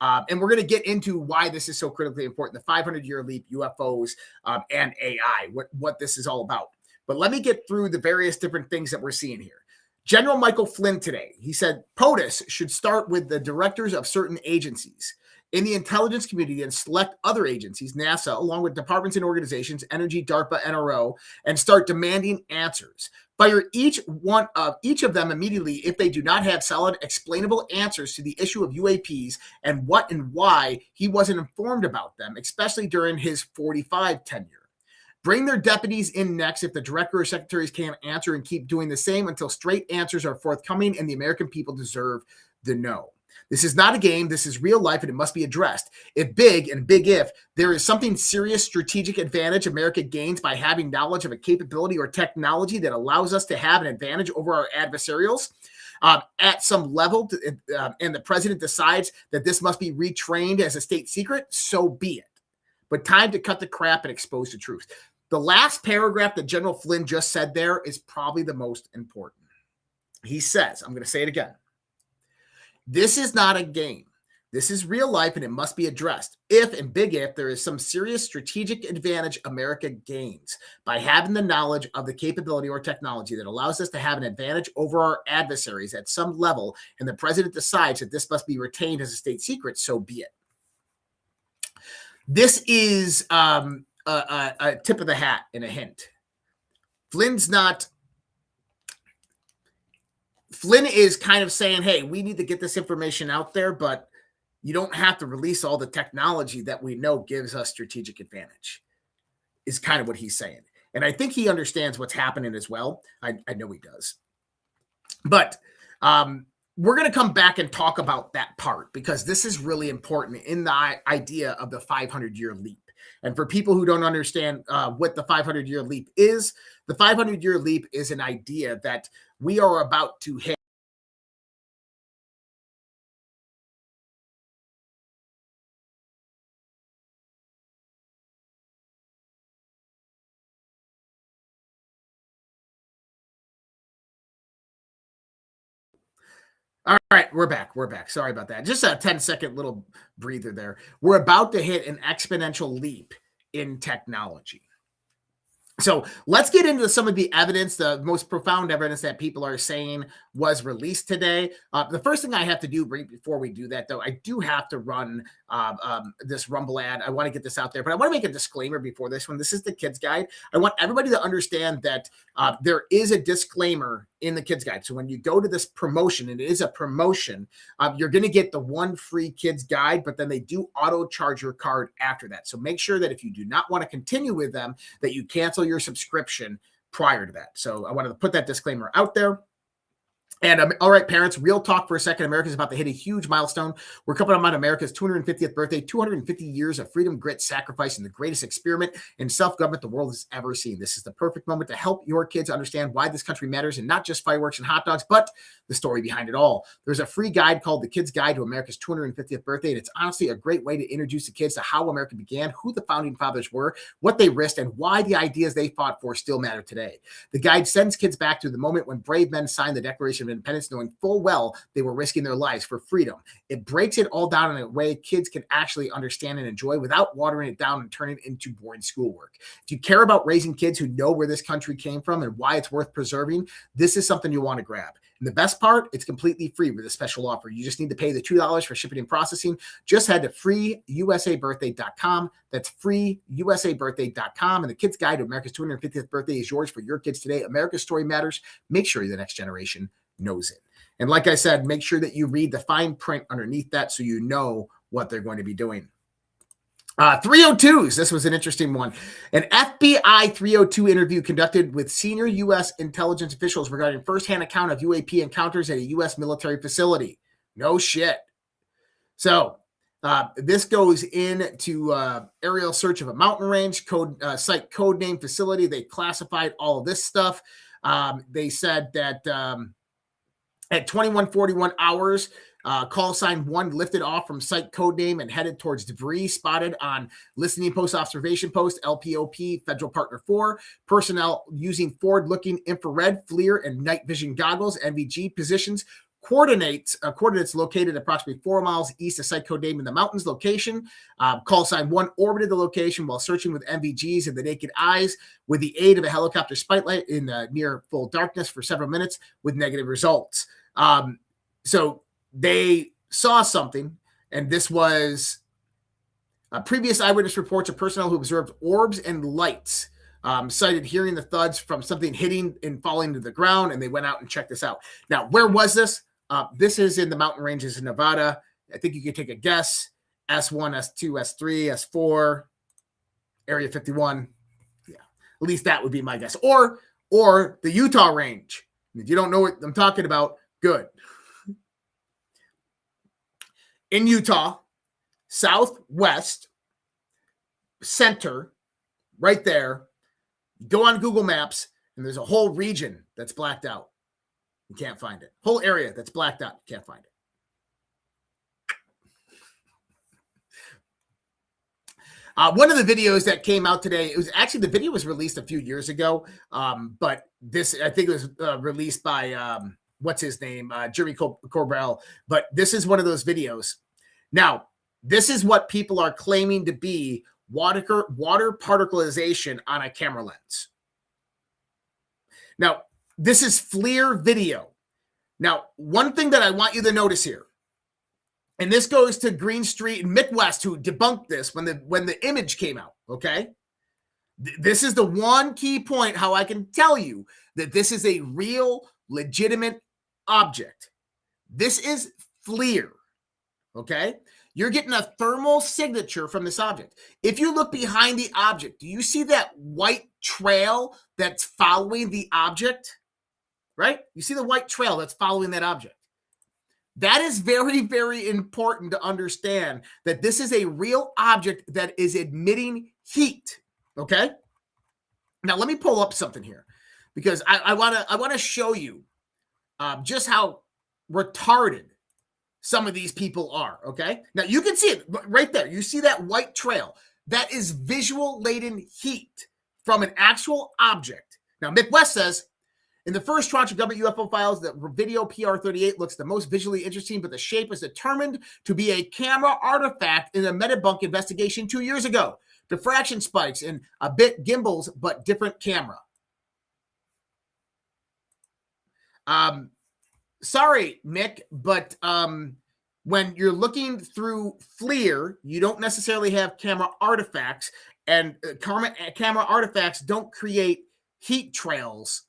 And we're going to get into why this is so critically important, the 500-year leap, UFOs, and AI, what this is all about. But let me get through the various different things that we're seeing here. General Michael Flynn today, he said POTUS should start with the directors of certain agencies in the intelligence community and select other agencies, NASA, along with departments and organizations, Energy, DARPA, NRO, and start demanding answers. Fire each of them immediately if they do not have solid, explainable answers to the issue of UAPs and what and why he wasn't informed about them, especially during his 45 tenure. Bring their deputies in next if the director or secretaries can't answer, and keep doing the same until straight answers are forthcoming and the American people deserve the no. This is not a game. This is real life, and it must be addressed. If there is something serious strategic advantage America gains by having knowledge of a capability or technology that allows us to have an advantage over our adversarials at some level, and the president decides that this must be retrained as a state secret, so be it. But time to cut the crap and expose the truth. The last paragraph that General Flynn just said there is probably the most important. He says, I'm going to say it again. This is not a game. This is real life, and it must be addressed. If there is some serious strategic advantage America gains by having the knowledge of the capability or technology that allows us to have an advantage over our adversaries at some level, and the president decides that this must be retained as a state secret, so be it. This is a tip of the hat and a hint. Flynn is kind of saying, hey, we need to get this information out there, but you don't have to release all the technology that we know gives us strategic advantage, is kind of what he's saying. And I think he understands what's happening as well. I know he does. But we're going to come back and talk about that part, because this is really important in the idea of the 500-year leap. And for people who don't understand what the 500-year leap is, the 500-year leap is an idea that we are about to hit. All right, we're back. We're back. Sorry about that. Just a 10-second little breather there. We're about to hit an exponential leap in technology. So let's get into some of the evidence, the most profound evidence that people are saying was released today. The first thing I have to do right before we do that, though, I do have to run this Rumble ad. I want to get this out there, but I want to make a disclaimer before this one. This is the Kids Guide. I want everybody to understand that there is a disclaimer in the Kids Guide. So when you go to this promotion, and it is a promotion, you're going to get the one free Kids Guide, but then they do auto charge your card after that. So make sure that if you do not want to continue with them, that you cancel your subscription prior to that. So I wanted to put that disclaimer out there. And all right, parents, real talk for a second. America's about to hit a huge milestone. We're coming up on America's 250th birthday, 250 years of freedom, grit, sacrifice, and the greatest experiment in self-government the world has ever seen. This is the perfect moment to help your kids understand why this country matters, and not just fireworks and hot dogs, but the story behind it all. There's a free guide called The Kids Guide to America's 250th Birthday, and it's honestly a great way to introduce the kids to how America began, who the founding fathers were, what they risked, and why the ideas they fought for still matter today. The guide sends kids back to the moment when brave men signed the Declaration of Independence, knowing full well they were risking their lives for freedom. It breaks it all down in a way kids can actually understand and enjoy without watering it down and turning it into boring schoolwork. If you care about raising kids who know where this country came from and why it's worth preserving, this is something you want to grab. And the best part, it's completely free with a special offer. You just need to pay the $2 for shipping and processing. Just head to freeusabirthday.com. That's freeusabirthday.com. And the Kids Guide to America's 250th Birthday is yours for your kids today. America's story matters. Make sure the next generation knows it. And like I said, make sure that you read the fine print underneath that so you know what they're going to be doing. 302s. This was an interesting one. An FBI 302 interview conducted with senior U.S. intelligence officials regarding firsthand account of UAP encounters at a U.S. military facility. No shit. So this goes into aerial search of a mountain range, site code name, facility. They classified all of this stuff. They said that at 21:41 hours, call sign 1 lifted off from site code name and headed towards debris spotted on listening post, observation post, LPOP, Federal Partner 4. Personnel using forward-looking infrared, FLIR, and night vision goggles, NVG positions. Coordinates located approximately 4 miles east of site code name in the mountains location. Call sign 1 orbited the location while searching with NVGs and the naked eyes with the aid of a helicopter spotlight in near full darkness for several minutes with negative results. So they saw something, and this was previous eyewitness reports of personnel who observed orbs and lights, cited hearing the thuds from something hitting and falling to the ground, and they went out and checked this out. Now, where was this? This is in the mountain ranges of Nevada. I think you could take a guess. S1, S2, S3, S4, Area 51. Yeah, at least that would be my guess. Or the Utah range. If you don't know what I'm talking about, good. In Utah, southwest, center, right there, go on Google Maps, and there's a whole region that's blacked out. You can't find it. Whole area that's blacked out. You can't find it. One of the videos that came out today, it was actually, the video was released a few years ago, but this, I think it was released by, what's his name? Jeremy Corbell. But this is one of those videos. Now, this is what people are claiming to be water particleization on a camera lens. Now, this is FLIR video. Now, one thing that I want you to notice here, and this goes to Green Street and Midwest, who debunked this when the image came out, okay? This is the one key point how I can tell you that this is a real, legitimate object. This is FLIR, okay? You're getting a thermal signature from this object. If you look behind the object, do you see that white trail that's following the object? Right? You see the white trail that's following that object. That is very, very important to understand that this is a real object that is emitting heat. Okay. Now let me pull up something here because I want to show you just how retarded some of these people are. Okay. Now you can see it right there. You see that white trail. That is visual laden heat from an actual object. Now Mick West says, in the first tranche of government UFO files, the video PR-38 looks the most visually interesting, but the shape is determined to be a camera artifact in the Metabunk investigation 2 years ago. Diffraction spikes and a bit gimbals, but different camera. Sorry, Mick, but when you're looking through FLIR, you don't necessarily have camera artifacts, and camera artifacts don't create heat trails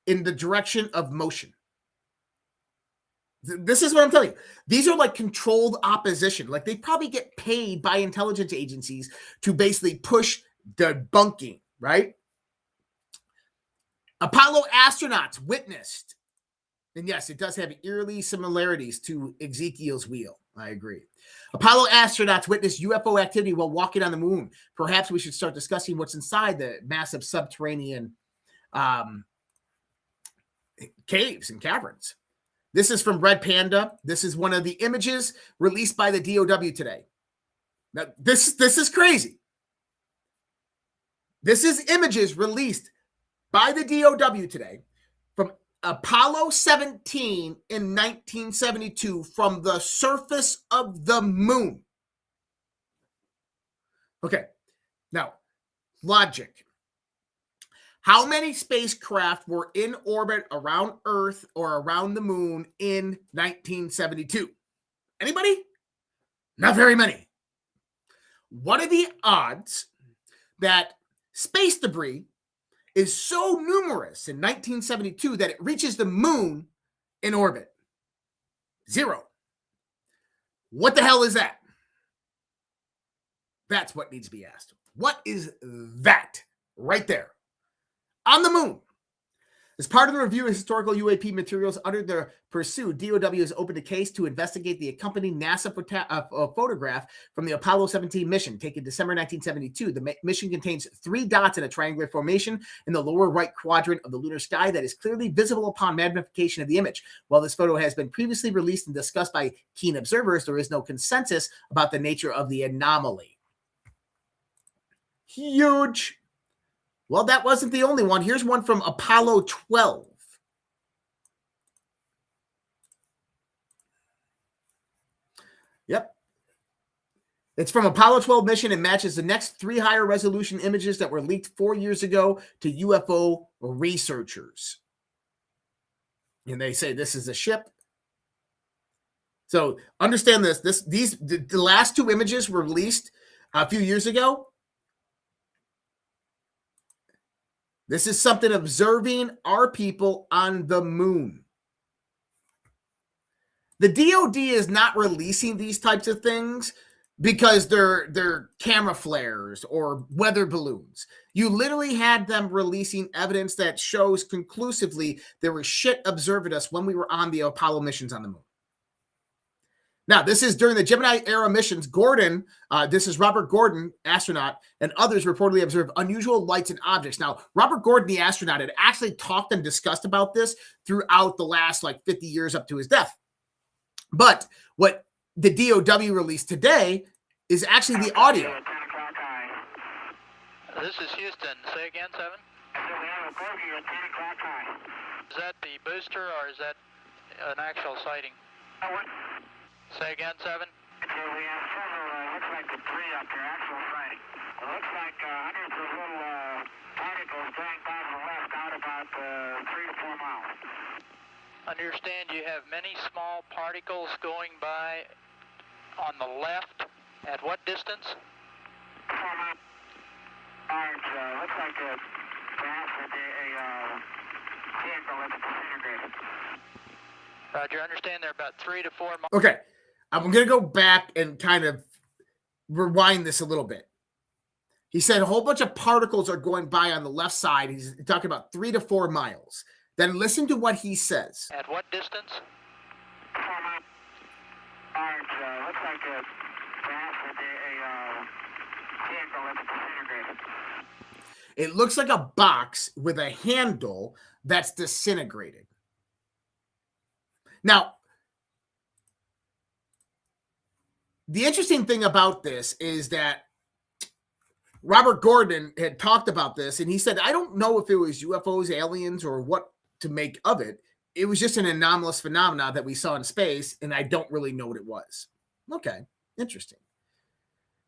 in the direction of motion. This is what I'm telling you. These are like controlled opposition. Like they probably get paid by intelligence agencies to basically push debunking, right? Apollo astronauts witnessed, and yes, it does have eerie similarities to Ezekiel's wheel. I agree. Apollo astronauts witnessed UFO activity while walking on the moon. Perhaps we should start discussing what's inside the massive subterranean caves and caverns. This is from Red Panda. This is one of the images released by the DOW today. Now, this is crazy. This is images released by the DOW today from Apollo 17 in 1972 from the surface of the moon. Okay, now, logic. How many spacecraft were in orbit around Earth or around the moon in 1972? Anybody? Not very many. What are the odds that space debris is so numerous in 1972 that it reaches the moon in orbit? 0. What the hell is that? That's what needs to be asked. What is that right there? On the moon. As part of the review of historical UAP materials under the pursuit, DOW has opened a case to investigate the accompanying NASA photograph from the Apollo 17 mission taken December 1972. The mission contains 3 dots in a triangular formation in the lower right quadrant of the lunar sky that is clearly visible upon magnification of the image. While this photo has been previously released and discussed by keen observers, there is no consensus about the nature of the anomaly. Huge. Well, that wasn't the only one. Here's one from Apollo 12. Yep. It's from Apollo 12 mission and matches the next 3 higher resolution images that were leaked 4 years ago to UFO researchers. And they say this is a ship. So understand this. The last 2 images were released a few years ago. This is something observing our people on the moon. The DOD is not releasing these types of things because they're camera flares or weather balloons. You literally had them releasing evidence that shows conclusively there was shit observed at us when we were on the Apollo missions on the moon. Now, this is during the Gemini era missions. This is Robert Gordon, astronaut, and others reportedly observed unusual lights and objects. Now, Robert Gordon, the astronaut, had actually talked and discussed about this throughout the last 50 years up to his death. But what the DOW released today is actually the audio. This is Houston. Say again, 7? Is that the booster or is that an actual sighting? Say again, 7? We have several, looks like the 3 up there, actual sighting. It looks like hundreds of little particles going by to the left out about 3 to 4 miles. Understand you have many small particles going by on the left. At what distance? 4 miles. Looks like perhaps a vehicle that's disintegrated. Roger, understand they're about 3 to 4 miles. Okay. I'm going to go back and kind of rewind this a little bit. He said a whole bunch of particles are going by on the left side. He's talking about 3 to 4 miles. Then listen to what he says. At what distance? large, looks like perhaps a vehicle that's disintegrated. It looks like a box with a handle that's disintegrated. Now, the interesting thing about this is that Robert Gordon had talked about this, and he said, I don't know if it was UFOs, aliens, or what to make of it. It was just an anomalous phenomenon that we saw in space, and I don't really know what it was. Okay, interesting.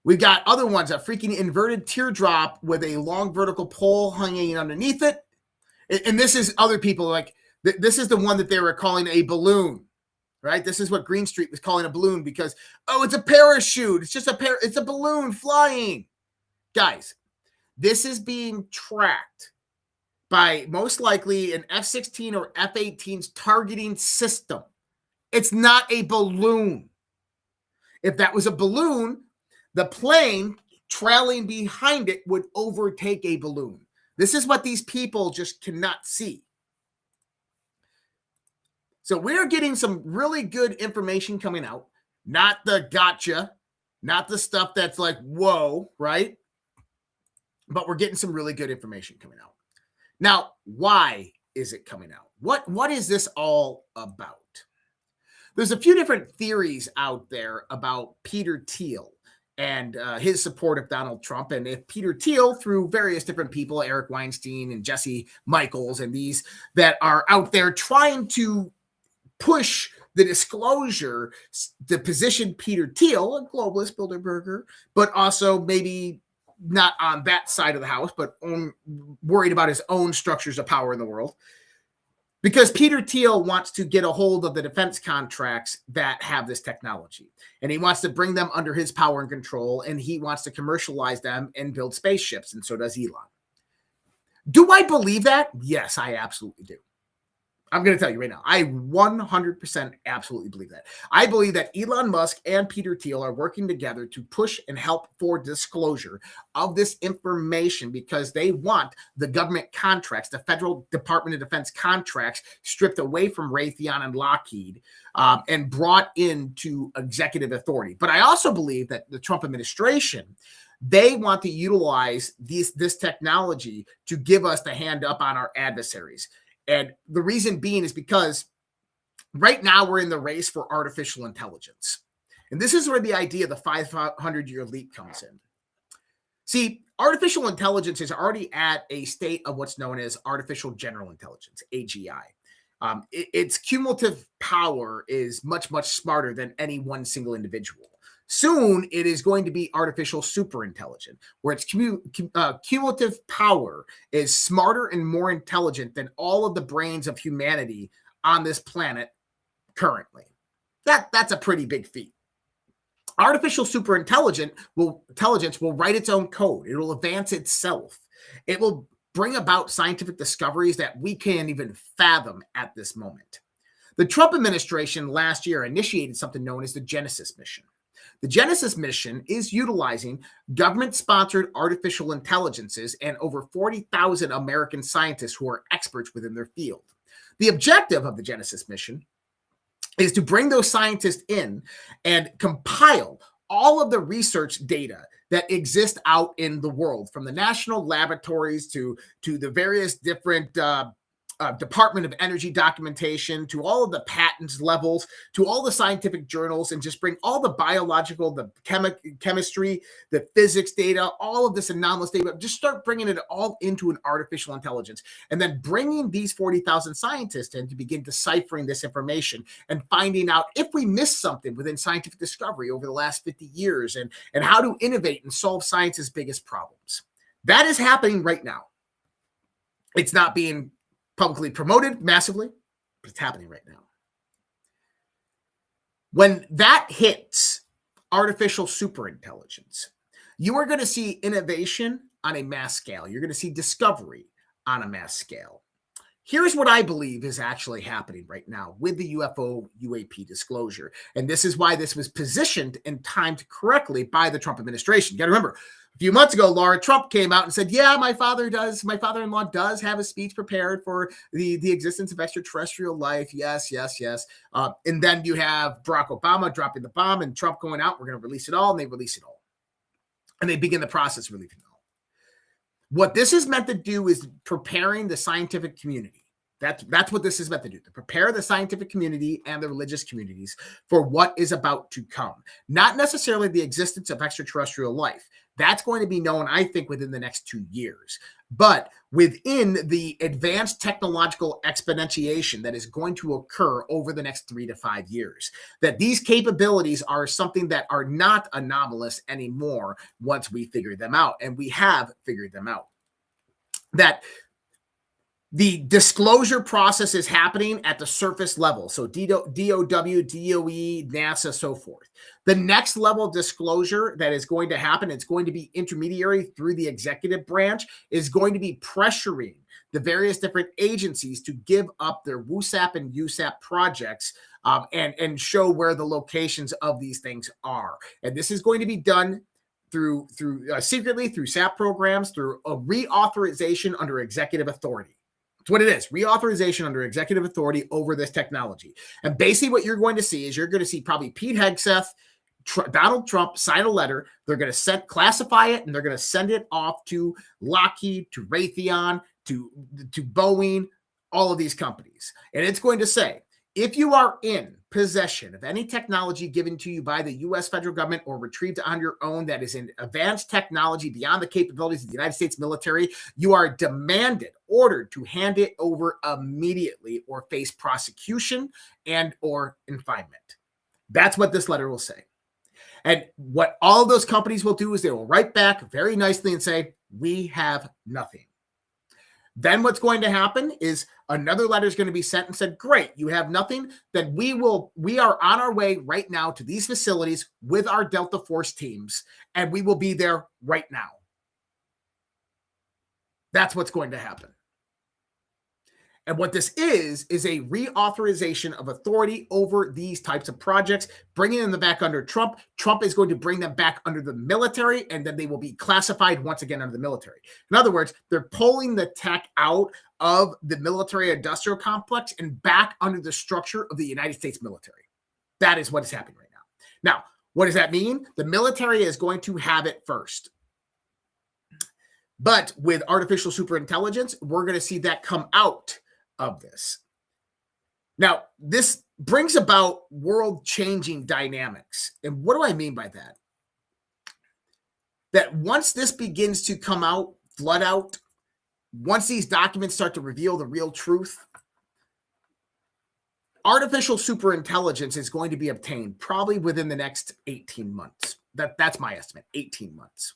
We got other ones, a freaking inverted teardrop with a long vertical pole hanging underneath it. And this is other people like, this is the one that they were calling a balloon, right? This is what Green Street was calling a balloon because, oh, it's a parachute. It's just it's a balloon flying. Guys, this is being tracked by most likely an F-16 or F-18's targeting system. It's not a balloon. If that was a balloon, the plane trailing behind it would overtake a balloon. This is what these people just cannot see. So we're getting some really good information coming out. Not the gotcha, not the stuff that's like, whoa, right? But we're getting some really good information coming out. Now, why is it coming out? What is this all about? There's a few different theories out there about Peter Thiel and his support of Donald Trump. And if Peter Thiel, through various different people, Eric Weinstein and Jesse Michaels, and these that are out there trying to push the disclosure to position Peter Thiel, a globalist Bilderberger, but also maybe not on that side of the house, but worried about his own structures of power in the world. Because Peter Thiel wants to get a hold of the defense contracts that have this technology. And he wants to bring them under his power and control. And he wants to commercialize them and build spaceships. And so does Elon. Do I believe that? Yes, I absolutely do. I'm going to tell you right now, I 100% absolutely believe that. I believe that Elon Musk and Peter Thiel are working together to push and help for disclosure of this information because they want the government contracts, the Federal Department of Defense contracts, stripped away from Raytheon and Lockheed and brought into executive authority. But I also believe that the Trump administration, they want to utilize this technology to give us the hand up on our adversaries. And the reason being is because right now we're in the race for artificial intelligence. And this is where the idea of the 500-year leap comes in. See, artificial intelligence is already at a state of what's known as artificial general intelligence, AGI. Its cumulative power is much, much smarter than any one single individual. Soon, it is going to be artificial superintelligent, where its cumulative power is smarter and more intelligent than all of the brains of humanity on this planet currently. That's a pretty big feat. Artificial superintelligence will write its own code. It will advance itself. It will bring about scientific discoveries that we can't even fathom at this moment. The Trump administration last year initiated something known as the Genesis mission. The Genesis mission is utilizing government-sponsored artificial intelligences and over 40,000 American scientists who are experts within their field. The objective of the Genesis mission is to bring those scientists in and compile all of the research data that exist out in the world, from the national laboratories to the various different Department of Energy documentation, to all of the patents levels, to all the scientific journals, and just bring all the biological, the chemistry, the physics data, all of this anomalous data, just start bringing it all into an artificial intelligence, and then bringing these 40,000 scientists in to begin deciphering this information and finding out if we missed something within scientific discovery over the last 50 years and how to innovate and solve science's biggest problems. That is happening right now. It's not being publicly promoted massively, but it's happening right now. When that hits artificial superintelligence, you are going to see innovation on a mass scale. You're going to see discovery on a mass scale. Here's what I believe is actually happening right now with the UFO UAP disclosure. And this is why this was positioned and timed correctly by the Trump administration. You got to remember, few months ago, Laura Trump came out and said, yeah, my father-in-law does have a speech prepared for the existence of extraterrestrial life. Yes. And then you have Barack Obama dropping the bomb and Trump going out, we're going to release it all. And they release it all. And they begin the process of releasing it all. What this is meant to do is preparing the scientific community. That's what this is meant to do, to prepare the scientific community and the religious communities for what is about to come. Not necessarily the existence of extraterrestrial life. That's going to be known, I think, within the next 2 years. But within the advanced technological exponentiation that is going to occur over the next 3 to 5 years, that these capabilities are something that are not anomalous anymore once we figure them out. And we have figured them out. That the disclosure process is happening at the surface level. So DOW, DOE, NASA, so forth. The next level of disclosure that is going to happen, it's going to be intermediary through the executive branch, is going to be pressuring the various different agencies to give up their WUSAP and USAP projects and show where the locations of these things are. And this is going to be done through secretly through SAP programs, through a reauthorization under executive authority. That's what it is. Reauthorization under executive authority over this technology. And basically what you're going to see is you're going to see probably Pete Hegseth, Donald Trump sign a letter. They're going to classify it, and they're going to send it off to Lockheed, to Raytheon, to Boeing, all of these companies. And it's going to say, if you are in possession of any technology given to you by the U.S. federal government or retrieved on your own that is in advanced technology beyond the capabilities of the United States military, you are ordered to hand it over immediately or face prosecution and or confinement. That's what this letter will say. And what all of those companies will do is they will write back very nicely and say, we have nothing. Then what's going to happen is another letter is going to be sent and said, great, you have nothing. Then we are on our way right now to these facilities with our Delta Force teams, and we will be there right now. That's what's going to happen. And what this is a reauthorization of authority over these types of projects, bringing them back under Trump. Trump is going to bring them back under the military, and then they will be classified once again under the military. In other words, they're pulling the tech out of the military-industrial complex and back under the structure of the United States military. That is what is happening right now. Now, what does that mean? The military is going to have it first. But with artificial superintelligence, we're going to see that come out of this. Now, this brings about world-changing dynamics. And what do I mean by that? That once this begins to come out, flood out, once these documents start to reveal the real truth, artificial superintelligence is going to be obtained probably within the next 18 months. That's my estimate, 18 months.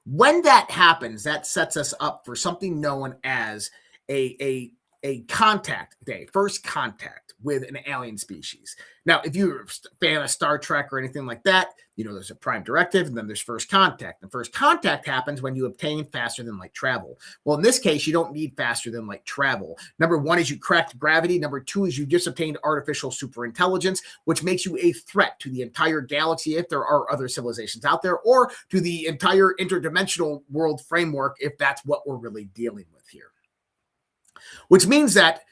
When that happens, that sets us up for something known as a contact day, first contact with an alien species. Now, if you're a fan of Star Trek or anything like that, you know there's a prime directive and then there's first contact. And first contact happens when you obtain faster than light travel. Well, in this case, you don't need faster than light travel. Number one is you cracked gravity. Number two is you just obtained artificial superintelligence, which makes you a threat to the entire galaxy if there are other civilizations out there, or to the entire interdimensional world framework if that's what we're really dealing with here. Which means that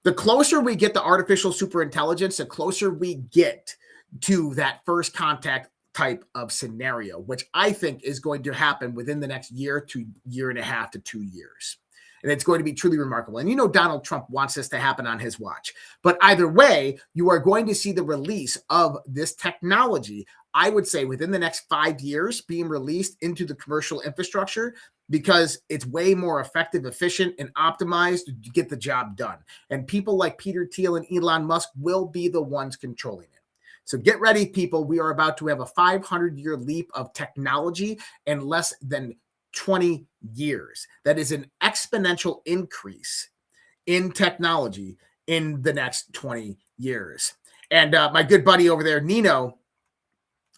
the closer we get to artificial superintelligence, the closer we get to that first contact type of scenario, which I think is going to happen within the next year to year and a half to 2 years. And it's going to be truly remarkable. And you know Donald Trump wants this to happen on his watch. But either way, you are going to see the release of this technology, I would say, within the next 5 years being released into the commercial infrastructure, because it's way more effective, efficient, and optimized to get the job done. And people like Peter Thiel and Elon Musk will be the ones controlling it. So get ready, people. We are about to have a 500-year leap of technology in less than 20 years. That is an exponential increase in technology in the next 20 years. And my good buddy over there, Nino,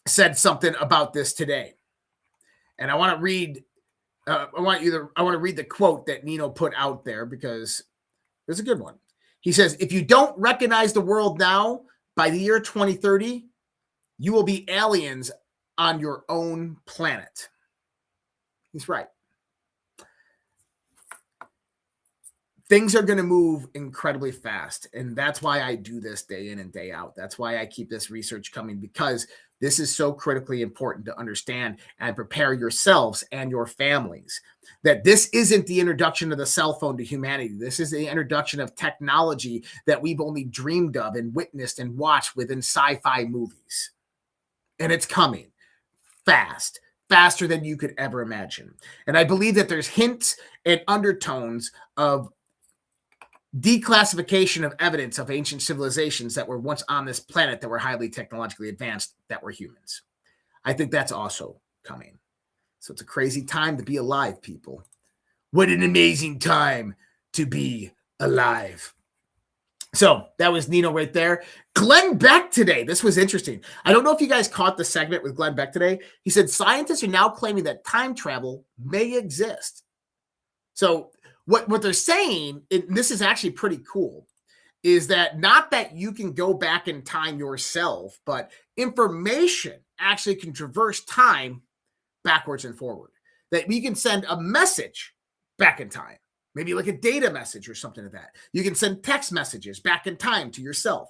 said something about this today. And I want to read I want to read the quote that Nino put out there because it's a good one. He says, if you don't recognize the world now, by the year 2030, you will be aliens on your own planet. He's right. Things are going to move incredibly fast. And that's why I do this day in and day out. That's why I keep this research coming, because this is so critically important to understand and prepare yourselves and your families that this isn't the introduction of the cell phone to humanity. This is the introduction of technology that we've only dreamed of and witnessed and watched within sci-fi movies. And it's coming fast, faster than you could ever imagine. And I believe that there's hints and undertones of declassification of evidence of ancient civilizations that were once on this planet that were highly technologically advanced, that were humans. I think that's also coming. So it's a crazy time to be alive, people. What an amazing time to be alive. So that was Nino right there. Glenn Beck today. This was interesting. I don't know if you guys caught the segment with Glenn Beck today. He said scientists are now claiming that time travel may exist. So what they're saying, and this is actually pretty cool, is that not that you can go back in time yourself, but information actually can traverse time backwards and forward. That we can send a message back in time, maybe like a data message or something like that. You can send text messages back in time to yourself.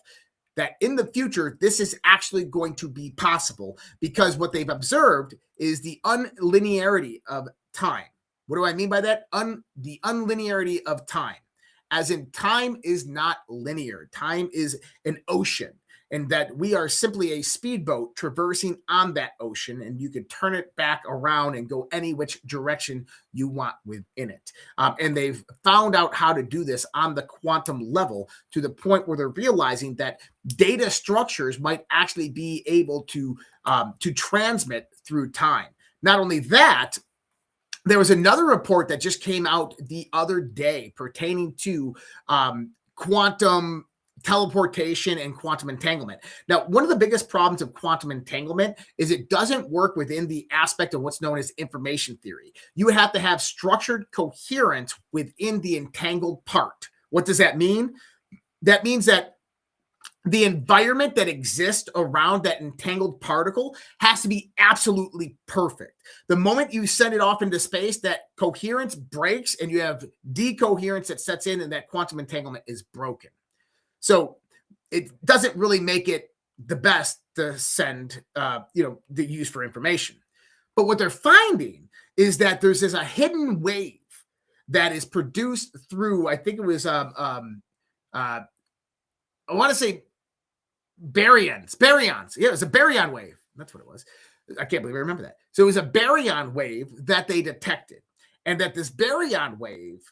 That in the future, this is actually going to be possible, because what they've observed is the unlinearity of time. What do I mean by that? The unlinearity of time. As in, time is not linear. Time is an ocean, and that we are simply a speedboat traversing on that ocean, and you can turn it back around and go any which direction you want within it. And they've found out how to do this on the quantum level, to the point where they're realizing that data structures might actually be able to transmit through time. Not only that, there was another report that just came out the other day pertaining to quantum teleportation and quantum entanglement. Now, one of the biggest problems of quantum entanglement is it doesn't work within the aspect of what's known as information theory. You would have to have structured coherence within the entangled part. What does that mean? That means that the environment that exists around that entangled particle has to be absolutely perfect. The moment you send it off into space, that coherence breaks and you have decoherence that sets in, and that quantum entanglement is broken. So it doesn't really make it the best to send, to use for information. But what they're finding is that there's a hidden wave that is produced through, I think it was, I want to say baryons. Yeah, it was a baryon wave. That's what it was. I can't believe I remember that. So it was a baryon wave that they detected, and that this baryon wave,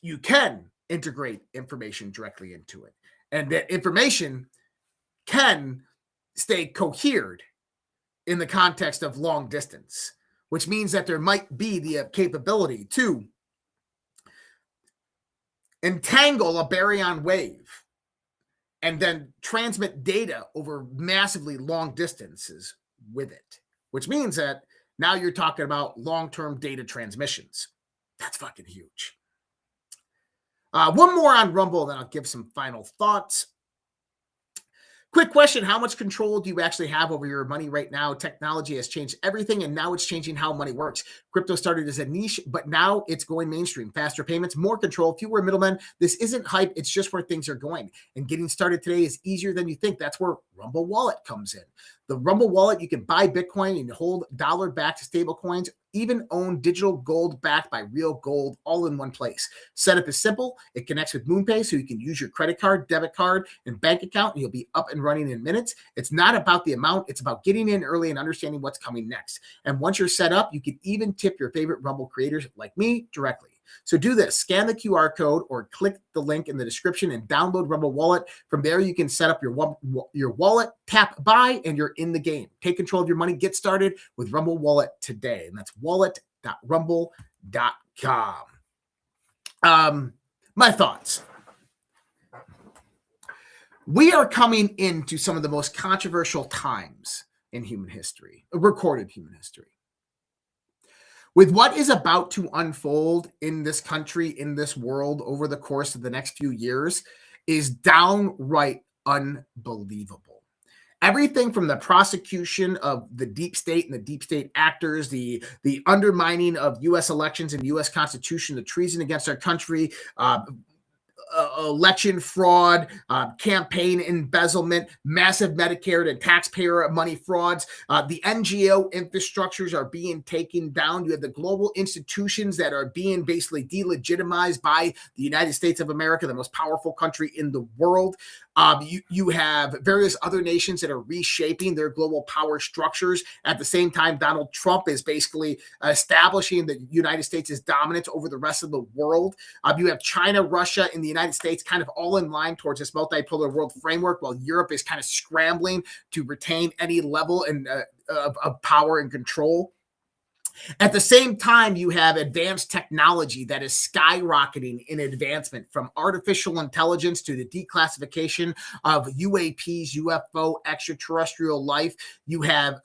you can integrate information directly into it, and that information can stay cohered in the context of long distance, which means that there might be the capability to entangle a baryon wave and then transmit data over massively long distances with it, which means that now you're talking about long-term data transmissions. That's fucking huge. One more on Rumble, then I'll give some final thoughts. Quick question. How much control do you actually have over your money right now? Technology has changed everything, and now it's changing how money works. Crypto started as a niche, but now it's going mainstream. Faster payments, more control, fewer middlemen. This isn't hype. It's just where things are going. And getting started today is easier than you think. That's where Rumble Wallet comes in. The Rumble Wallet, you can buy Bitcoin and hold dollar-backed stable coins, even own digital gold backed by real gold, all in one place. Setup is simple. It connects with MoonPay, so you can use your credit card, debit card, and bank account, and you'll be up and running in minutes. It's not about the amount. It's about getting in early and understanding what's coming next. And once you're set up, you can even tip your favorite Rumble creators like me directly. So do this. Scan the QR code or click the link in the description and download Rumble Wallet. From there, you can set up your wallet, tap buy, and you're in the game. Take control of your money. Get started with Rumble Wallet today. And that's wallet.rumble.com. My thoughts. We are coming into some of the most controversial times in human history, recorded human history. With what is about to unfold in this country, in this world over the course of the next few years is downright unbelievable. everything from the prosecution of the deep state and the deep state actors, the undermining of U.S. elections and U.S. Constitution, the treason against our country, election fraud, campaign embezzlement, massive Medicare and taxpayer money frauds. The NGO infrastructures are being taken down. You have the global institutions that are being basically delegitimized by the United States of America, the most powerful country in the world. You have various other nations that are reshaping their global power structures. At the same time, Donald Trump is basically establishing the United States' dominance over the rest of the world. You have China, Russia, and the United States kind of all in line towards this multipolar world framework, while Europe is kind of scrambling to retain any level of power and control. At the same time, you have advanced technology that is skyrocketing in advancement, from artificial intelligence to the declassification of UAPs, UFO, extraterrestrial life. You have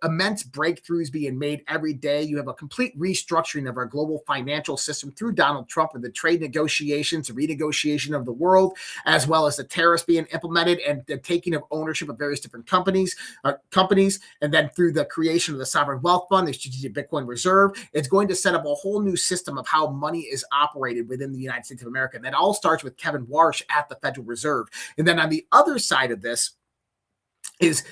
immense breakthroughs being made every day. You have a complete restructuring of our global financial system through Donald Trump with the trade negotiations, the renegotiation of the world, as well as the tariffs being implemented and the taking of ownership of various different companies, and then through the creation of the Sovereign Wealth Fund, the Strategic Bitcoin Reserve. It's going to set up a whole new system of how money is operated within the United States of America. And that all starts with Kevin Warsh at the Federal Reserve. And then on the other side of this is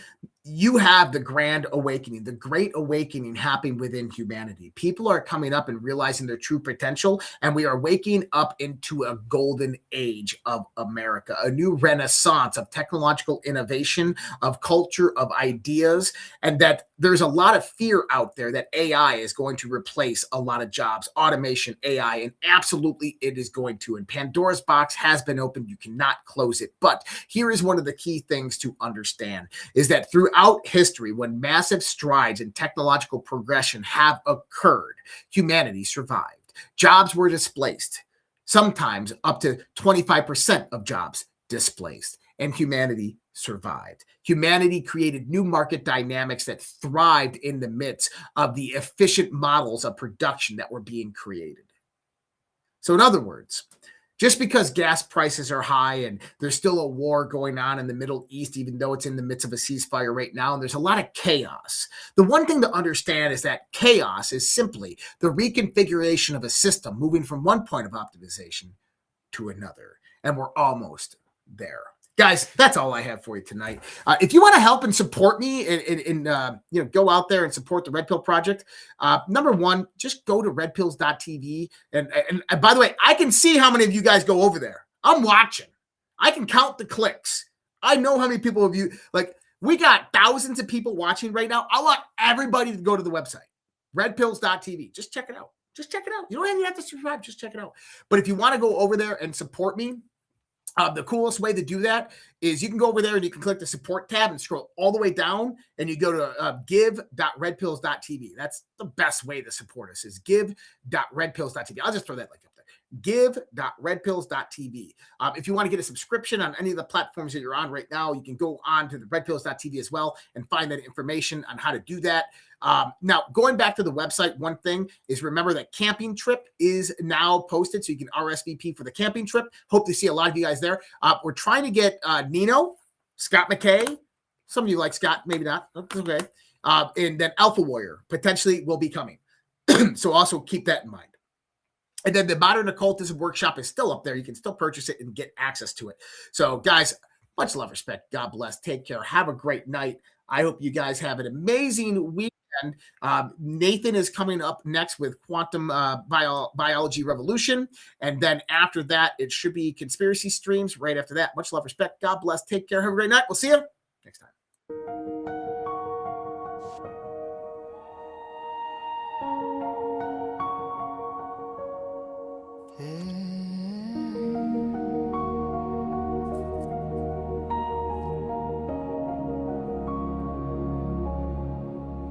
you have the grand awakening, the great awakening happening within humanity. People are coming up and realizing their true potential, and we are waking up into a golden age of America, a new renaissance of technological innovation, of culture, of ideas, and that there's a lot of fear out there that AI is going to replace a lot of jobs, automation, AI, and absolutely it is going to. And Pandora's box has been opened. You cannot close it. But here is one of the key things to understand, is that throughout history, when massive strides in technological progression have occurred, humanity survived. Jobs were displaced, sometimes up to 25% of jobs displaced, and humanity survived. Humanity created new market dynamics that thrived in the midst of the efficient models of production that were being created. So in other words, just because gas prices are high and there's still a war going on in the Middle East, even though it's in the midst of a ceasefire right now, and there's a lot of chaos, the one thing to understand is that chaos is simply the reconfiguration of a system moving from one point of optimization to another. And we're almost there. Guys, that's all I have for you tonight. If you want to help and support me and go out there and support the Red Pill Project, number one, just go to redpills.tv. And by the way, I can see how many of you guys go over there. I'm watching. I can count the clicks. I know how many people of you, like, we got thousands of people watching right now. I want everybody to go to the website, redpills.tv. Just check it out. Just check it out. You don't even have to subscribe. Just check it out. But if you want to go over there and support me, the coolest way to do that is you can go over there and you can click the support tab and scroll all the way down and you go to give.redpills.tv. That's the best way to support us, is give.redpills.tv. I'll just throw that link up there. Give.redpills.tv. If you want to get a subscription on any of the platforms that you're on right now, you can go on to the redpills.tv as well and find that information on how to do that. Now, going back to the website, one thing is remember that camping trip is now posted, so you can RSVP for the camping trip. Hope to see a lot of you guys there. We're trying to get Nino, Scott McKay. Some of you like Scott, maybe not. That's okay. And then Alpha Warrior potentially will be coming. So also keep that in mind. And then the Modern Occultism Workshop is still up there. You can still purchase it and get access to it. So, guys, much love, respect. God bless. Take care. Have a great night. I hope you guys have an amazing weekend. Nathan is coming up next with Quantum Biology Revolution. And then after that, it should be Conspiracy Streams right after that. Much love, respect. God bless. Take care. Have a great night. We'll see you next time.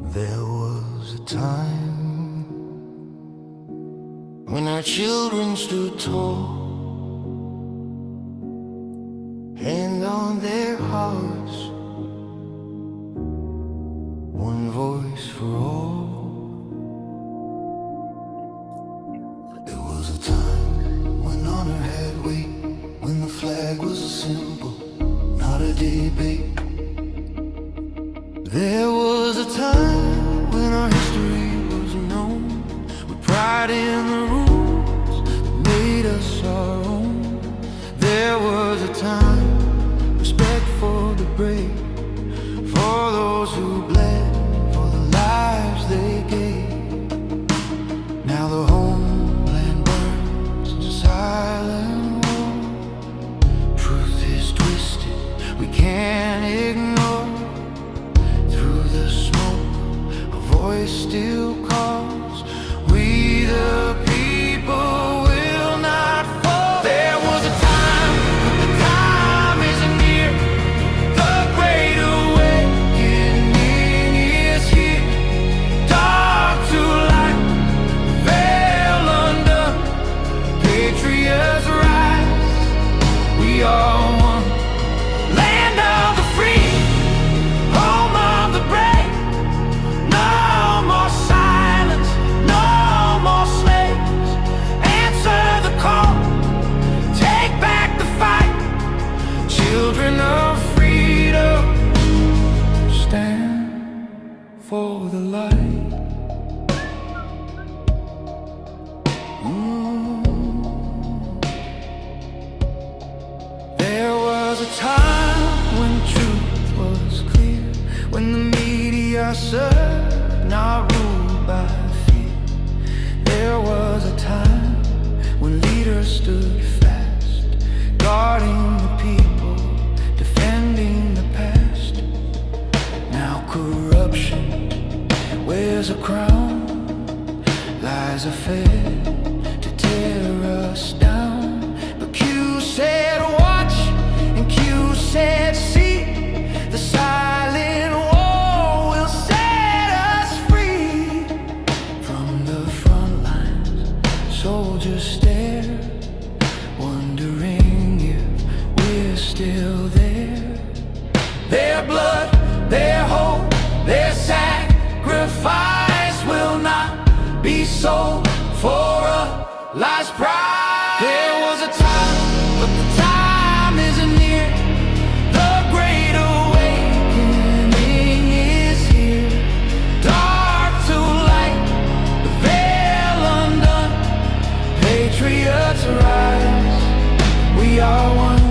There was a time when our children stood tall, hand on their hearts, one voice for all. There was a time when honor had weight, when the flag was a symbol, not a debate. was a time when our history was known, with pride in the rules that made us our own. There was a time, respect for the brave, for those who bled, for the lives they gave. Now the homeland burns in silent war. Truth is twisted, we can't ignore. Through the smoke, a voice still calls. We the people will not fall. There was a time, but the time isn't near. The great awakening is here. Dark to light, veil undone. Patriots rise, we are one. Land of the free, home of the brave. No more silence, no more slaves. Answer the call, take back the fight. Children of freedom, stand for the light. There was a time when truth was clear, when the media served, not ruled by fear. There was a time when leaders stood fast, guarding the people, defending the past. Now corruption wears a crown, lies are fed to tear us down. But Q said watch, and Q said see. The silent war will set us free. From the front lines, soldiers stare, wondering if we're still there. Their blood, their hope, their sacrifice will not be sold for a life's prize. There was a time, but the time isn't near. The great awakening is here. Dark to light, the veil undone. Patriots rise, we are one.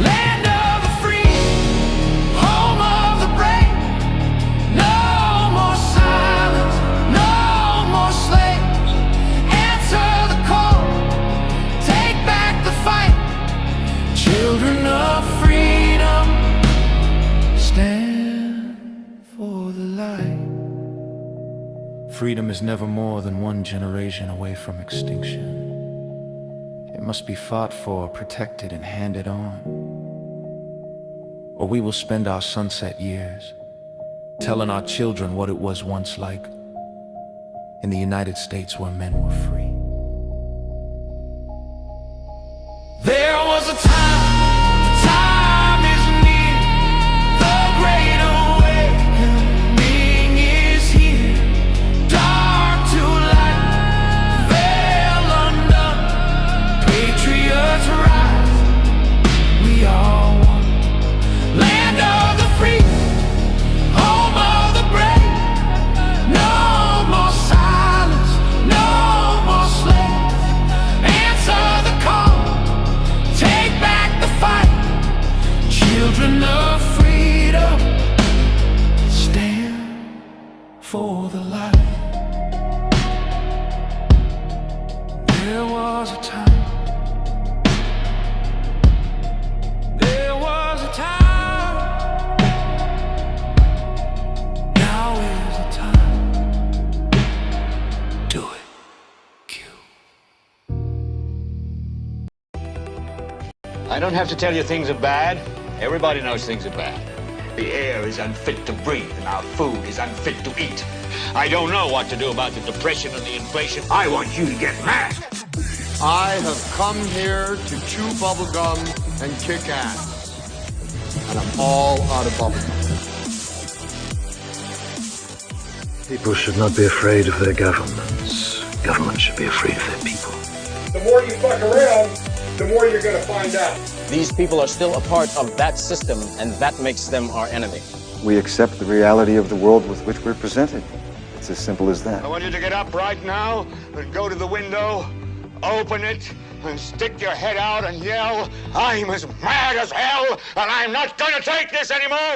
Land of the free, home of the brave. No more silence, no more slaves. Answer the call, take back the fight. Children of freedom, stand for the light. Freedom is never more than one generation away from extinction. It must be fought for, protected, and handed on. Or we will spend our sunset years telling our children what it was once like in the United States where men were free. There was a time, the time is near. The great awakening is here. Dark to light, veil undone. Patriots rise, we are one. Land of the free, home of the brave. No more silence, no more slaves. Answer the call, take back the fight. Children of freedom, stand for the light. There was a time, there was a time. Now is the time. Do it. I don't have to tell you things are bad. Everybody knows things are bad. The air is unfit to breathe, and our food is unfit to eat. I don't know what to do about the depression and the inflation. I want you to get mad. I have come here to chew bubblegum and kick ass. And I'm all out of bubblegum. People should not be afraid of their governments. Governments should be afraid of their people. The more you fuck around, the more you're going to find out. These people are still a part of that system, and that makes them our enemy. we accept the reality of the world with which we're presented. It's as simple as that. I want you to get up right now and go to the window, open it, and stick your head out and yell, "I'm as mad as hell, and I'm not going to take this anymore!"